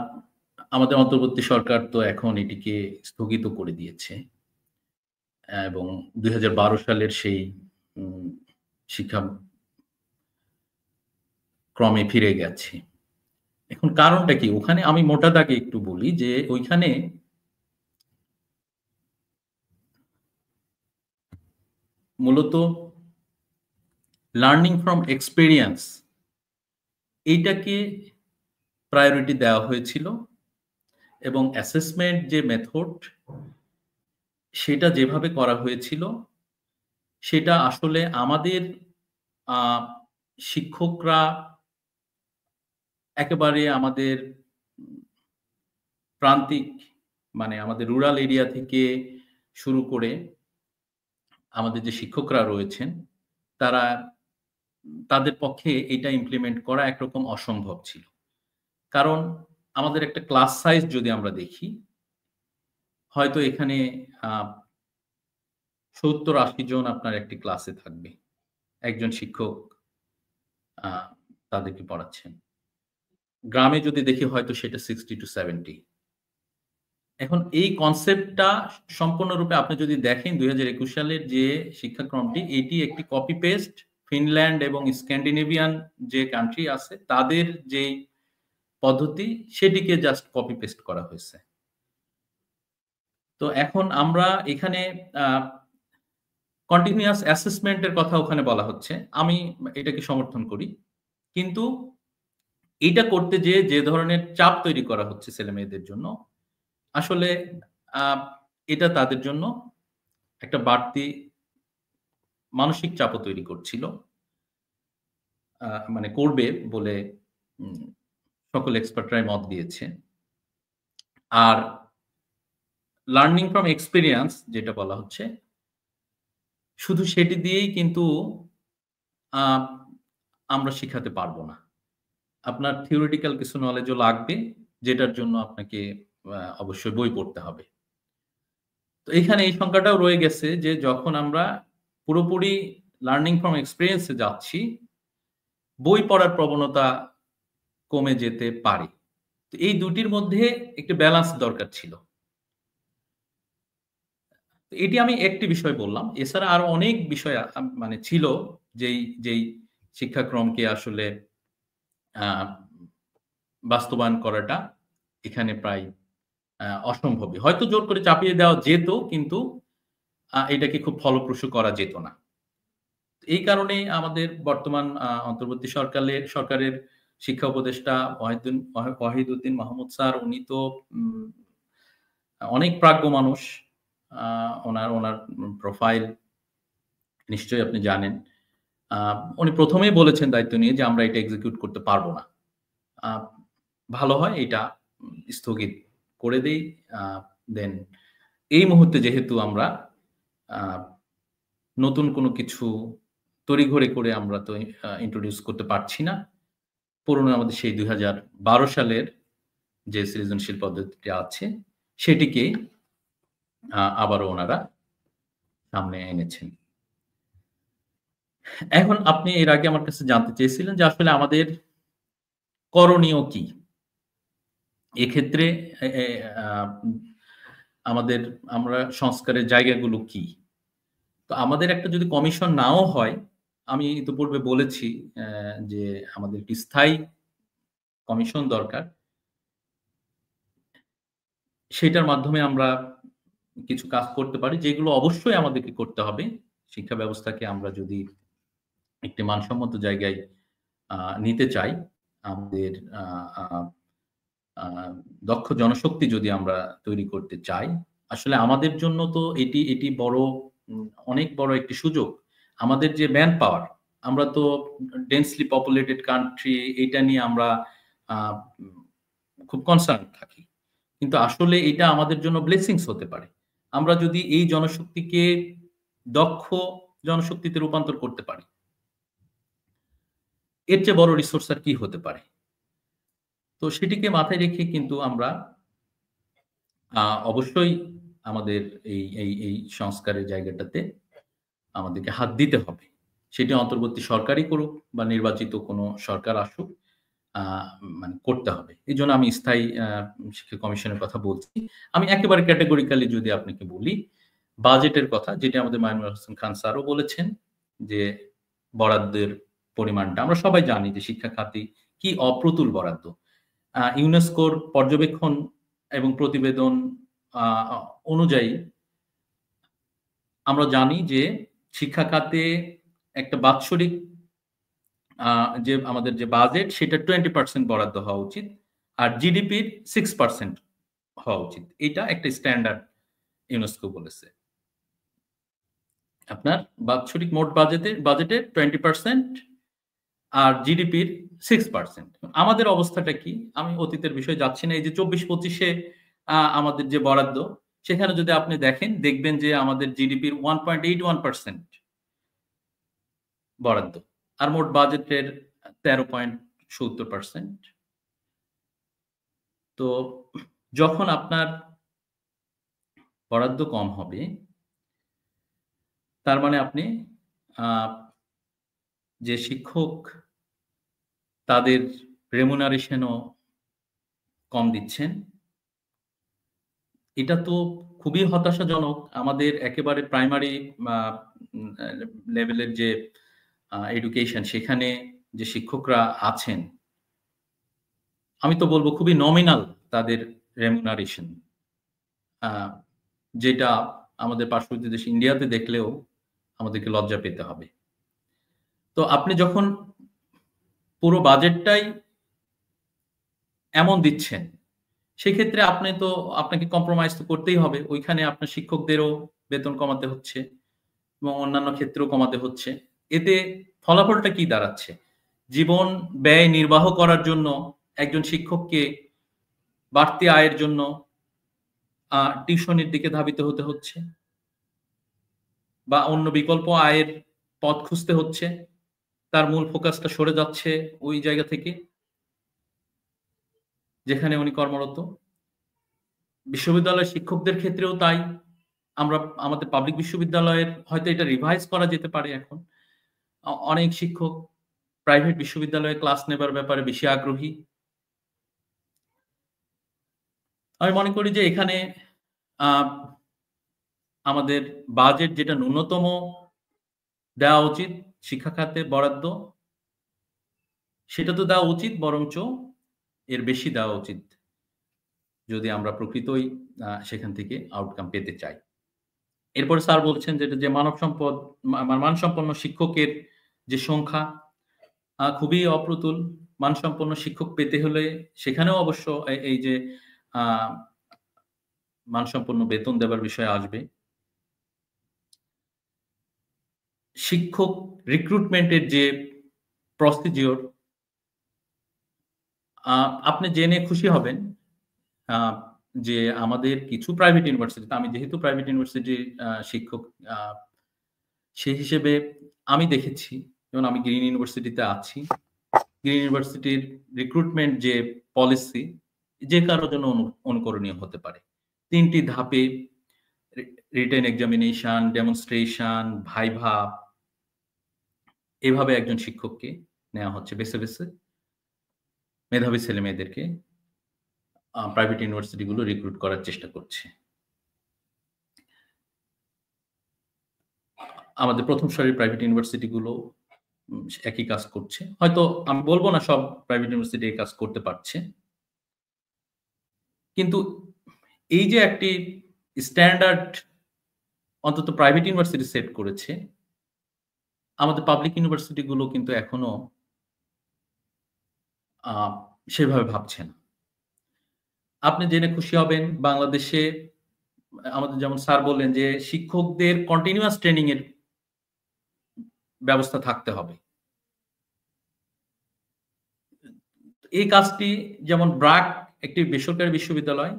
আমাদের অন্তর্বর্তী সরকার তো এখন এটিকে স্থগিত করে দিয়েছে এবং 2012 সালের সেই শিক্ষা ক্রমে ফিরে গেছে। এখন কারণটা কি? ওখানে আমি মোটা দাগে একটু বলি যে ওইখানে মূলত লার্নিং ফ্রম এক্সপেরিয়েন্স এইটাকে প্রায়োরিটি দেওয়া হয়েছিল এবং অ্যাসেসমেন্ট যে মেথড সেটা যেভাবে করা হয়েছিল সেটা আসলে আমাদের শিক্ষকরা একেবারে আমাদের প্রান্তিক মানে আমাদের রুরাল এরিয়া থেকে শুরু করে আমাদের যে শিক্ষকরা রয়েছেন তাদের পক্ষে এটা ইমপ্লিমেন্ট করা একরকম অসম্ভব ছিল। কারণ আমাদের একটা ক্লাস সাইজ যদি আমরা দেখি হয়তো এখানে 70-80 জন আপনার একটি ক্লাসে থাকবে, একজন শিক্ষক তাদেরকে পড়াচ্ছেন। গ্রামে যদি দেখি হয়তো সেটা 60 to 70। এখন এই কনসেপ্টটা সম্পূর্ণরূপে আপনি যদি দেখেন 2021 সালের যে শিক্ষাক্রমটি এটি একটি কপি পেস্ট ফিনল্যান্ড এবং স্ক্যান্ডিনেভিয়ান যে কান্ট্রি আছে তাদের যে পদ্ধতি সেটিকে জাস্ট কপি পেস্ট করা হয়েছে। তো এখন আমরা এখানে কন্টিনিউয়াস অ্যাসেসমেন্টের কথা ওখানে বলা হচ্ছে, আমি এটাকে সমর্থন করি। কিন্তু এটা করতে যে ধরনের চাপ তৈরি করা হচ্ছে ছেলেমেয়েদের জন্য আসলে এটা তাদের জন্য একটা বাড়তি মানসিক চাপও তৈরি করছিল, মানে করবে বলে সকল এক্সপার্টরাই মত দিয়েছে। আর লার্নিং ফ্রম এক্সপেরিয়েন্স যেটা বলা হচ্ছে শুধু সেটি দিয়েই কিন্তু আমরা শিখাতে পারবো না। আপনার থিওরিটিক্যাল কিছু নলেজও লাগবে যেটার জন্য আপনাকে অবশ্যই বই পড়তে হবে। তো এখানে এই সংখ্যাটাও রয়ে গেছে যে যখন আমরা পুরোপুরি লার্নিং ফ্রম এক্সপেরিয়েন্সে যাচ্ছি বই পড়ার প্রবণতা কমে যেতে পারে। তো এই দুটির মধ্যে একটি ব্যালেন্স দরকার ছিল। এটি আমি একটি বিষয় বললাম, এছাড়া আরো অনেক বিষয় মানে ছিল যেই শিক্ষাক্রমকে আসলে বাস্তবায়ন করাটা এখানে প্রায় অসম্ভবই। হয়তো জোর করে চাপিয়ে দেওয়া যেত কিন্তু এটাকে খুব ফলপ্রসূ করা যেত না। এই কারণে আমাদের বর্তমান অন্তর্বর্তী সরকারের শিক্ষা উপদেষ্টা ওয়াহিদউদ্দিন মাহমুদ স্যার উনি তো অনেক প্রাজ্ঞ মানুষ। ওনার প্রোফাইল নিশ্চয়ই আপনি জানেন। উনি প্রথমেই বলেছেন দায়িত্ব নিয়ে যে আমরা এটা এক্সিকিউট করতে পারবো না। ভালো হয় এটা স্থগিত করে দেই। দেন এই মুহূর্তে যেহেতু আমরা নতুন কোনো কিছু তড়িঘড়ি করে আমরা তো ইন্ট্রোডিউস করতে পারছি না। পুরনো আমাদের সেই 2012 সালের যে সৃজনশীল পদ্ধতিটি আছে সেটিকে আবারও ওনারা সামনে এনেছেন। এখন আপনি এর আগে আমার কাছে জানতে চেয়েছিলেন যে আসলে আমাদের করণীয় কি? এক্ষেত্রে আমরা সংস্কারের জায়গাগুলো কি? তো আমাদের একটা যদি কমিশন নাও হয়, আমি ইতিপূর্বে বলেছি যে আমাদের একটি স্থায়ী কমিশন দরকার। সেটার মাধ্যমে আমরা কিছু কাজ করতে পারি যেগুলো অবশ্যই আমাদেরকে করতে হবে। শিক্ষা ব্যবস্থাকে আমরা যদি একটি মানসম্মত জায়গায় নিতে চাই, আমাদের দক্ষ জনশক্তি যদি আমরা তৈরি করতে চাই, আসলে আমাদের জন্য তো এটি বড়, অনেক বড় একটি সুযোগ। আমাদের যে ম্যান পাওয়ার, আমরা তো ডেন্সলি পপুলেটেড কান্ট্রি, এটা নিয়ে আমরা খুব কনসার্ন থাকি। কিন্তু আসলে এটা আমাদের জন্য ব্লেসিংস হতে পারে। আমরা যদি এই জনশক্তিকে দক্ষ জনশক্তিতে রূপান্তর করতে পারি, এর চেয়ে বড় রিসোর্স আর কি হতে পারে? তো সেটিকে মাথায় রেখে কিন্তু আমরা অবশ্যই আমাদের এই সংস্কারের জায়গাটাতে আমাদেরকে হাত দিতে হবে। সেটি অন্তর্বর্তী সরকারই করুক বা নির্বাচিত কোনো সরকার আসুক, মানে করতে হবে। এজন্য আমি স্থায়ী শিক্ষা কমিশনের কথা বলছি। আমি একেবারে ক্যাটেগরিক্যালি যদি আপনাকে বলি, বাজেটের কথা, যেটি আমাদের মাইনুল হাসান খান স্যারও বলেছেন, যে বরাদ্দের পরিমাণটা আমরা সবাই জানি যে শিক্ষা খাতে কি অপ্রতুল বরাদ্দ। ইউনেস্কোর পর্যবেক্ষণ এবং প্রতিবেদন অনুযায়ী আমরা জানি যে শিক্ষা খাতে একটা বাৎসরিক যে আমাদের যে বাজেট, সেটা 20% বরাদ্দ হওয়া উচিত, আর জিডিপির 6% হওয়া উচিত। এটা একটা স্ট্যান্ডার্ড ইউনেস্কো বলেছে। আপনার বাৎসরিক মোট বাজেটে 20% আর জিডিপির 6%। আমাদের অবস্থাটা কি? আমি অতীতের বিষয়ে যাচ্ছি না। এই যে 24-25-এ আমাদের যে বরাদ্দ, সেখানে যদি আপনি দেখবেন যে আমাদের জিডিপির 1.81% বরাদ্দ, আর মোট বাজেটের 13.70%। তো যখন আপনার বরাদ্দ কম হবে, তার মানে আপনি যে শিক্ষক, তাদের রেমুনারেশনও কম দিচ্ছেন। এটা তো খুবই হতাশাজনক। আমাদের একেবারে প্রাইমারি লেভেলের যে এডুকেশন, সেখানে যে শিক্ষকরা আছেন, আমি তো বলবো খুবই নমিনাল তাদের রেমুনারেশন, যেটা আমাদের পার্শ্ববর্তী দেশ ইন্ডিয়াতে দেখলেও আমাদেরকে লজ্জা পেতে হবে। তো আপনি যখন পুরো বাজেটটাই এমন দিচ্ছেন, সেক্ষেত্রে আপনাকে কম্প্রোমাইজ তো করতেই হবে। ওইখানে আপনার শিক্ষকদেরও বেতন কমাতে হচ্ছে এবং অন্যান্য ক্ষেত্রেও কমাতে হচ্ছে। এতে ফলাফলটা কি দাঁড়াচ্ছে? জীবন ব্যয় নির্বাহ করার জন্য একজন শিক্ষককে বাড়তি আয়ের জন্য টিউশনির দিকে ধাবিত হতে হচ্ছে, বা অন্য বিকল্প আয়ের পথ খুঁজতে হচ্ছে। তার মূল ফোকাসটা সরে যাচ্ছে ওই জায়গা থেকে যেখানে উনি কর্মরত। বিশ্ববিদ্যালয়ের শিক্ষকদের ক্ষেত্রেও তাই। আমাদের পাবলিক বিশ্ববিদ্যালয়ের হয়তো এটা রিভাইজ করা যেতে পারে এখন। অনেক শিক্ষক প্রাইভেট বিশ্ববিদ্যালয়ে ক্লাস নেবার ব্যাপারে বেশি আগ্রহী। আমি মনে করি যে এখানে আমাদের বাজেট যেটা ন্যূনতম দেওয়া উচিত শিক্ষা খাতে বরাদ্দ, সেটা তো দেওয়া উচিত, বরঞ্চ এর বেশি দেওয়া উচিত যদি আমরা প্রকৃতই সেখান থেকে আউটকাম পেতে চাই। এরপরে স্যার বলছেন যেটা যে মানসম্পন্ন শিক্ষকের যে সংখ্যা খুবই অপ্রতুল। মানসম্পন্ন শিক্ষক পেতে হলে সেখানেও অবশ্য এই যে মানসম্পন্ন বেতন দেবার বিষয় আসবে। শিক্ষক রিক্রুটমেন্টের যে প্রসিডিওর, আপনি জেনে খুশি হবেন যে আমাদের কিছু প্রাইভেট ইউনিভার্সিটিতে, আমি যেহেতু প্রাইভেট ইউনিভার্সিটির শিক্ষক, সেই হিসেবে আমি দেখেছি, যেমন আমি গ্রিন ইউনিভার্সিটিতে আছি, গ্রিন ইউনিভার্সিটির রিক্রুটমেন্ট যে পলিসি যে কারোর জন্য অনুকরণীয় হতে পারে। 3টি ধাপে রিটেন এক্সামিনেশন, ডেমনস্ট্রেশন, ভাইভা, এভাবে একজন শিক্ষককে নেওয়া হচ্ছে বেছে বেছে। মেধাবী ছেলে মেয়েদেরকে প্রাইভেট ইউনিভার্সিটিগুলো রিক্রুট করার চেষ্টা করছে। আমাদের প্রথম সারির প্রাইভেট ইউনিভার্সিটিগুলো একই কাজ করছে। হয়তো আমি বলবো না সব প্রাইভেট ইউনিভার্সিটি এই কাজ করতে পারছে, কিন্তু এই যে একটি স্ট্যান্ডার্ড অন্তত প্রাইভেট ইউনিভার্সিটি সেট করেছে, আমাদের পাবলিক ইউনিভার্সিটি গুলো কিন্তু এখনো সেভাবে ভাবছে না। আপনি জেনে খুশি হবেন, বাংলাদেশে আমাদের যেমন স্যার বললেন যে শিক্ষকদের কন্টিনিউয়াস ট্রেনিং এর ব্যবস্থা থাকতে হবে। এই কাজটি যেমন ব্র্যাক একটি বেসরকারি বিশ্ববিদ্যালয়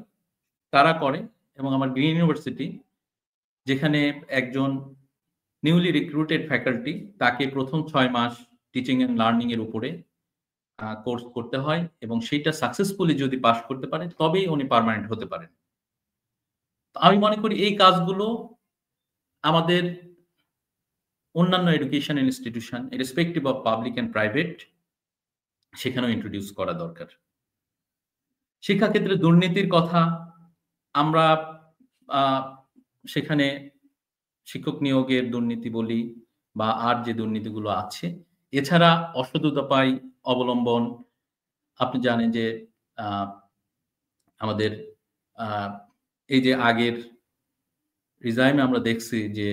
তারা করে, এবং আমার গ্রিন ইউনিভার্সিটি, যেখানে একজন নিউলি রিক্রুটেড ফ্যাকাল্টি তাকে প্রথম 6 মাস টিচিং এন্ড লার্নিং এর উপরে কোর্স করতে হয়, এবং সেইটা সাকসেসফুলি যদি পাস করতে পারে তবেই উনি পার্মানেন্ট হতে পারেন। আমি মনে করি এই কাজগুলো আমাদের অন্যান্য education institution respective of public and private সেখানেও ইন্ট্রোডিউস করা দরকার। শিক্ষাক্ষেত্রে দুর্নীতির কথা আমরা সেখানে শিক্ষক নিয়োগের দুর্নীতি বলি বা আর যে দুর্নীতিগুলো আছে, এছাড়া অসৎ উপায় অবলম্বন, আপনি জানেন যে আমাদের এই যে আগের রিজাইমে আমরা দেখছি যে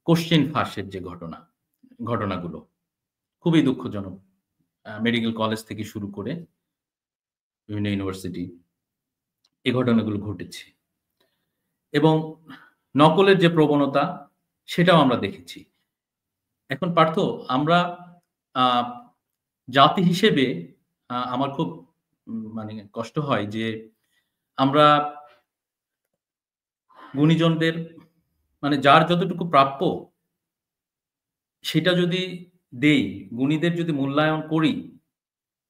কোশ্চেন ফাঁসের যে ঘটনাগুলো খুবই দুঃখজনক, মেডিকেল কলেজ থেকে শুরু করে বিভিন্ন ইউনিভার্সিটি এই ঘটনাগুলো ঘটেছে, এবং নকলের যে প্রবণতা সেটাও আমরা দেখেছি। এখন পার্থ, আমরা জাতি হিসেবে আমার খুব মানে কষ্ট হয় যে আমরা গুণীজনদের মানে যার যতটুকু প্রাপ্য সেটা যদি দেই, গুণীদের যদি মূল্যায়ন করি,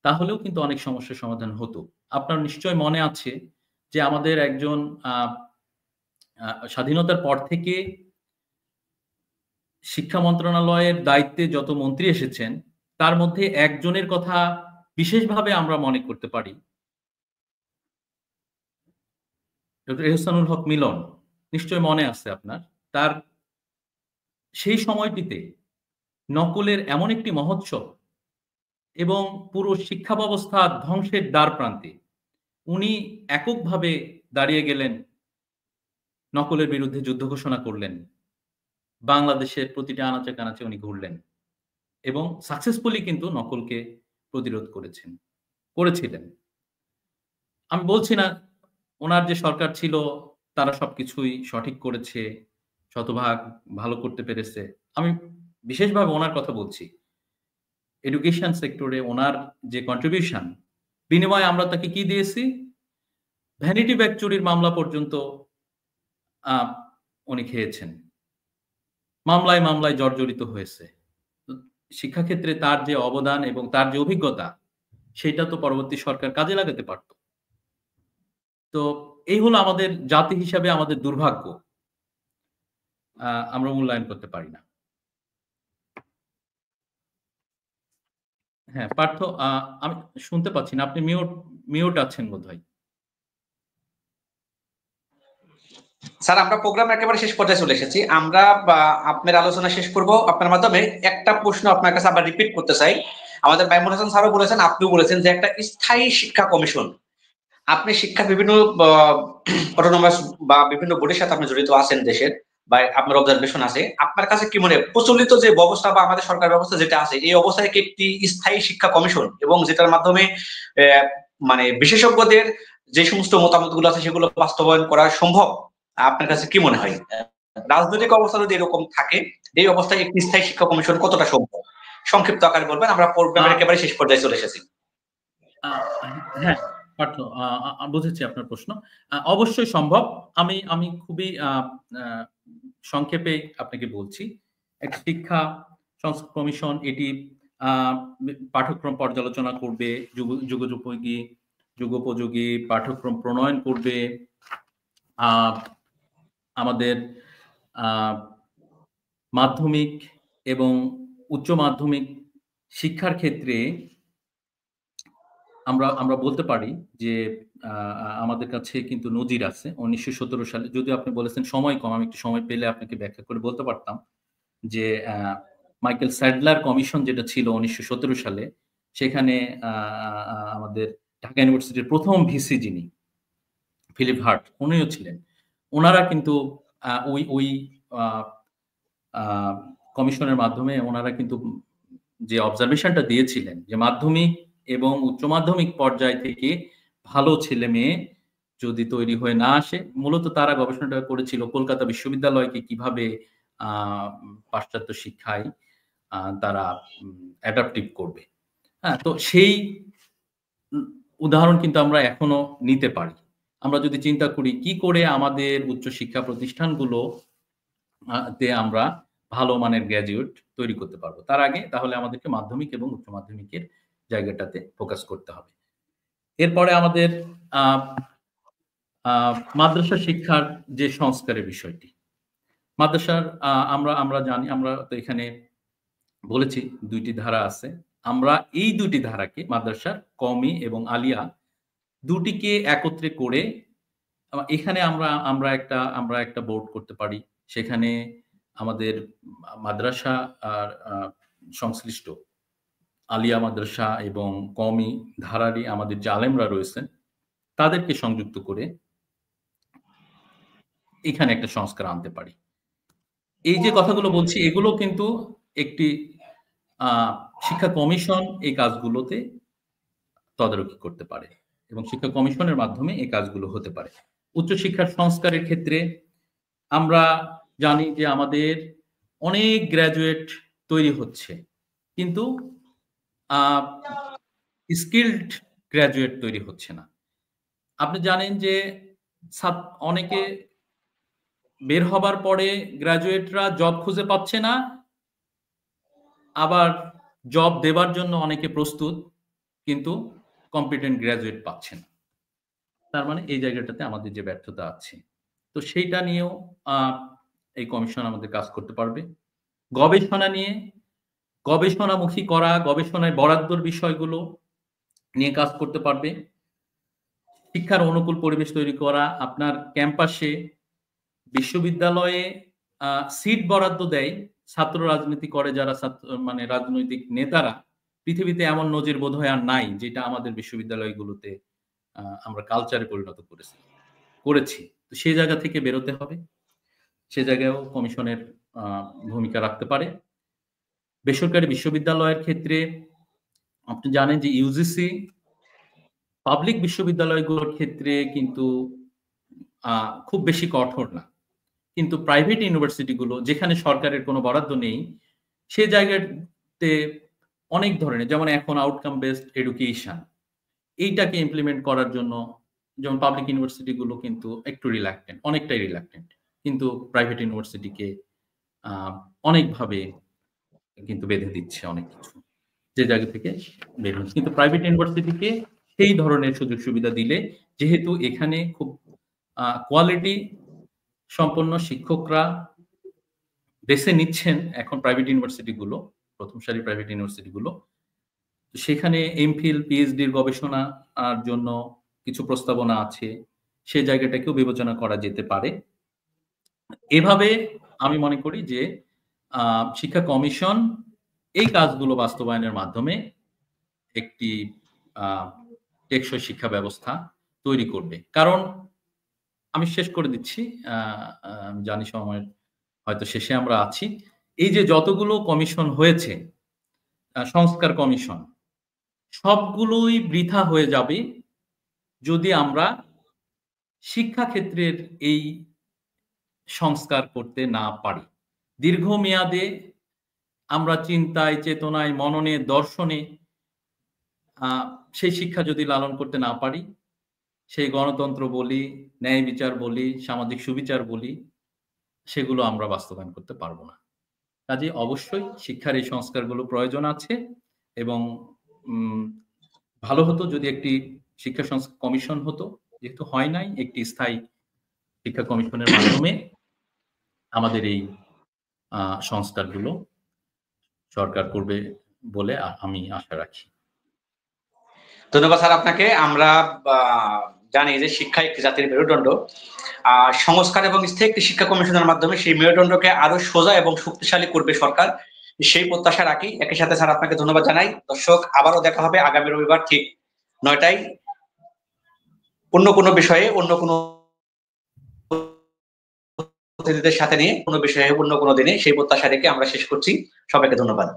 তাহলেও কিন্তু অনেক সমস্যার সমাধান হতো। আপনার নিশ্চয় মনে আছে যে আমাদের একজন স্বাধীনতার পর থেকে শিক্ষা মন্ত্রণালয়ের দায়িত্বে যত মন্ত্রী এসেছেন তার মধ্যে একজনের কথা বিশেষভাবে আমরা মনে করতে পারি, ডক্টর এহসানুল হক মিলন। নিশ্চয় মনে আছে আপনার, তার সেই সময়টিতে নকলের এমন একটি মহোৎসব এবং পুরো শিক্ষা ব্যবস্থা ধ্বংসের দ্বার প্রান্তে উনি এককভাবে দাঁড়িয়ে গেলেন, নকলের বিরুদ্ধে যুদ্ধ ঘোষণা করলেন, বাংলাদেশের প্রতিটা আনাচে কানাচে উনি ঘুরলেন এবং সাকসেসফুলি কিন্তু নকলকে প্রতিরোধ করেছিলেন। আমি বলছি না ওনার যে সরকার ছিল তারা সবকিছুই সঠিক করেছে, শতভাগ ভালো করতে পেরেছে। আমি বিশেষভাবে ওনার কথা বলছি। এডুকেশন সেক্টরে ওনার যে কন্ট্রিবিউশন, বিনিময়ে আমরা তাকে কি দিয়েছি? ভ্যানিটি ব্যাগ চুরির মামলা পর্যন্ত উনি খেয়েছেন, মামলায় জর্জরিত হয়েছে। শিক্ষাক্ষেত্রে তার যে অবদান এবং তার যে অভিজ্ঞতা সেটা তো পরবর্তী সরকার কাজে লাগাতে পারত। তো এই হলো আমাদের জাতি হিসাবে আমাদের দুর্ভাগ্য, আমরা মূল্যায়ন করতে পারি না। হ্যাঁ পার্থ, আমি শুনতে পাচ্ছি না, আপনি মিউট আছেন বোধহয়। স্যার, আমরা প্রোগ্রাম একেবারে শেষ পর্যায়ে চলে এসেছি। আমরা আপনার আলোচনা শেষ করব আপনার মাধ্যমে। একটা প্রশ্ন আপনার কাছে আবার রিপিট করতে চাই। আমাদের মাইমুন হাসান স্যারও বলেছেন, আপনিও বলেছেন যে একটা স্থায়ী শিক্ষা কমিশন, আপনি শিক্ষা বিভিন্ন অটোনমাস বা বিভিন্ন বোর্ডের সাথে আপনি জড়িত আছেন দেশের, বা আপনার অবজারভেশন আছে, আপনার কাছে কি মনে প্রচলিত যে ব্যবস্থা বা আমাদের সরকার ব্যবস্থা যেটা আছে, এই অবস্থায় কি একটি স্থায়ী শিক্ষা কমিশন এবং যেটার মাধ্যমে মানে বিশেষজ্ঞদের যে সমস্ত মতামত গুলো আছে সেগুলো বাস্তবায়ন করা সম্ভব? আপনার কাছে কি মনে হয় রাজনৈতিক অবস্থা যদি এরকম থাকে, এই অবস্থায় একটি স্থায়ী শিক্ষা কমিশন কতটা সম্ভব? সংক্ষিপ্ত আকারে বলবেন, আমরা প্রোগ্রামের একেবারে শেষ পর্যায়ে চলে এসেছি। হ্যাঁ পার্থ, বুঝেছি আপনার প্রশ্ন। অবশ্যই সম্ভব। আমি খুবই সংক্ষেপে আপনাকে বলছি। একটা শিক্ষা সংস্কার কমিশন এটি পাঠ্যক্রম পর্যালোচনা করবে, যুগোপযোগী পাঠ্যক্রম প্রণয়ন করবে, আমাদের মাধ্যমিক এবং উচ্চ মাধ্যমিক শিক্ষার ক্ষেত্রে আমরা বলতে পারি যে আমাদের কাছে কিন্তু নজির আছে 1917 সালে। যদিও আপনি বলেছেন সময় কম, আমি একটু সময় পেলে আপনাকে ব্যাখ্যা করে বলতে পারতাম যে মাইকেল স্যাডলার কমিশন যেটা ছিল 1917 সালে, সেখানে আমাদের ঢাকা ইউনিভার্সিটির প্রথম ভিসি যিনি ফিলিপ হার্ট, উনিও ছিলেন। ওনারা কিন্তু ওই কমিশনের মাধ্যমে ওনারা কিন্তু যে অবজারভেশনটা দিয়েছিলেন যে মাধ্যমিক এবং উচ্চ মাধ্যমিক পর্যায় থেকে ভালো ছেলে মেয়ে যদি তৈরি হয়ে না আসে, মূলত তারা গবেষণাটা করেছিল কলকাতা বিশ্ববিদ্যালয়কে কিভাবে পাশ্চাত্য শিক্ষায় তারা অ্যাডাপটিভ করবে। হ্যাঁ, তো সেই উদাহরণ কিন্তু আমরা এখনো নিতে পারি। আমরা যদি চিন্তা করি কি করে আমাদের উচ্চশিক্ষা প্রতিষ্ঠানগুলো তে আমরা ভালো মানের গ্র্যাজুয়েট তৈরি করতে পারবো। তার আগে তাহলে আমাদেরকে মাধ্যমিক এবং উচ্চ মাধ্যমিকের জায়গাটাতে ফোকাস করতে হবে। এরপরে আমাদের মাদ্রাসা শিক্ষার যে সংস্কারের বিষয়টি। মাদ্রাসার আমরা জানি, আমরা তো এখানে বলেছি ২ টি ধারা আছে। আমরা এই ২ টি ধারাকে মাদ্রাসার কওমি এবং আলিয়া দুটিকে একত্রে করে এখানে আমরা একটা বোর্ড করতে পারি। সেখানে আমাদের মাদ্রাসা আর সংশ্লিষ্ট আলিয়া মাদ্রাসা এবং কওমি ধারারই আমাদের যে আলেমরা রয়েছেন তাদেরকে সংযুক্ত করে এখানে একটা সংস্কার আনতে পারি। এই যে কথাগুলো বলছি এগুলো কিন্তু একটি শিক্ষা কমিশন এই কাজগুলোতে তদারকি করতে পারে এবং শিক্ষা কমিশনের মাধ্যমে এই কাজগুলো হতে পারে। উচ্চশিক্ষার সংস্কারের ক্ষেত্রে আমরা জানি যে আমাদের অনেক গ্র্যাজুয়েট তৈরি হচ্ছে, কিন্তু স্কিলড গ্র্যাজুয়েট তৈরি হচ্ছে না। আপনি জানেন যে অনেকে বের হবার পরে গ্র্যাজুয়েটরা জব খুঁজে পাচ্ছে না, আবার জব দেবার জন্য অনেকে প্রস্তুত, কিন্তু কম্পিটেন্ট গ্র্যাজুয়েট পাচ্ছে না। তার মানে এই জায়গাটাতে আমাদের যে ব্যর্থতা আছে, তো সেইটা নিয়েও এই কমিশন আমাদের কাজ করতে পারবে। গবেষণা নিয়ে গবেষণামুখী করা, গবেষণায় বরাদ্দর বিষয়গুলো নিয়ে কাজ করতে পারবে। শিক্ষার অনুকূল পরিবেশ তৈরি করা, আপনার ক্যাম্পাসে বিশ্ববিদ্যালয়ে সিট বরাদ্দ দেয় ছাত্র রাজনীতি করে যারা মানে রাজনৈতিক নেতারা। পৃথিবীতে এমন নজির বোধহয় আর নাই যেটা আমাদের বিশ্ববিদ্যালয়গুলোতে আমরা কালচারে পরিণত করেছি। তো সেই জায়গা থেকে বেরোতে হবে। সে জায়গায়ও কমিশনের ভূমিকা রাখতে পারে। বেসরকারি বিশ্ববিদ্যালয়ের ক্ষেত্রে আপনি জানেন যে ইউজিসি পাবলিক বিশ্ববিদ্যালয়গুলোর ক্ষেত্রে কিন্তু খুব বেশি কঠোর না, কিন্তু প্রাইভেট ইউনিভার্সিটিগুলো যেখানে সরকারের কোনো বরাদ্দ নেই সে জায়গাতে অনেক ধরনের, যেমন এখন আউটকাম বেসড এডুকেশন, এইটাকে ইমপ্লিমেন্ট করার জন্য যেমন পাবলিক ইউনিভার্সিটিগুলো কিন্তু একটু রিল্যাক্টেন্ট, অনেকটাই রিল্যাক্টেন্ট, কিন্তু প্রাইভেট ইউনিভার্সিটিকে অনেকভাবে কিন্তু বেঁধে দিচ্ছে অনেক কিছু, যে জায়গা থেকে বের হচ্ছে। কিন্তু প্রাইভেট ইউনিভার্সিটিকে সেই ধরনের সুযোগ সুবিধা দিলে, যেহেতু এখানে খুব কোয়ালিটি সম্পন্ন শিক্ষকরা বেছে নিচ্ছেন এখন প্রাইভেট ইউনিভার্সিটিগুলো, প্রথম সারি প্রাইভেট ইউনিভার্সিটিগুলো, সেখানে এমফিল পিএইচডির গবেষণার জন্য কিছু প্রস্তাবনা আছে, সেই জায়গাটাকেও বিবেচনা করা যেতে পারে। এভাবে আমি মনে করি যে শিক্ষা কমিশন এই কাজগুলো বাস্তবায়নের মাধ্যমে একটি টেকসই শিক্ষা ব্যবস্থা তৈরি করবে। কারণ আমি শেষ করে দিচ্ছি, জানি সময়ের হয়তো শেষে আমরা আছি। এই যে যতগুলো কমিশন হয়েছে, সংস্কার কমিশন, সবগুলোই বৃথা হয়ে যাবে যদি আমরা শিক্ষা ক্ষেত্রের এই সংস্কার করতে না পারি। দীর্ঘমেয়াদে আমরা চিন্তায়, চেতনায়, মননে, দর্শনে সেই শিক্ষা যদি লালন করতে না পারি, সেই গণতন্ত্র বলি, ন্যায় বিচার বলি, সামাজিক সুবিচার বলি, সেগুলো আমরা বাস্তবায়ন করতে পারবো না। কাজে অবশ্যই শিক্ষার এই সংস্কারগুলো প্রয়োজন আছে এবং ভালো হতো যদি একটি শিক্ষা সংস্কার কমিশন হতো, যেহেতু হয় নাই, একটি স্থায়ী শিক্ষা কমিশনের মাধ্যমে আমাদের এই সংস্কারগুলো সরকার করবে বলে আমি আশা রাখি। ধন্যবাদ স্যার আপনাকে। আমরা জানি যে শিক্ষা একটি জাতির মেরুদণ্ড। সংস্কার এবং স্থায়ী একটি শিক্ষা কমিশনের মাধ্যমে সেই মেরুদণ্ডকে আরো সোজা এবং শক্তিশালী করবে সরকার, সেই প্রত্যাশা রাখি। একই সাথে স্যার আপনাকে ধন্যবাদ জানাই। দর্শক, আবারও দেখা হবে আগামী রবিবার ঠিক 9টায় অন্য কোনো বিষয়ে, অন্য কোনো অতিথিদের সাথে নিয়ে কোনো বিষয়ে অন্য কোনো দিনে সেই প্রত্যাশা রেখে আমরা শেষ করছি। সবাইকে ধন্যবাদ।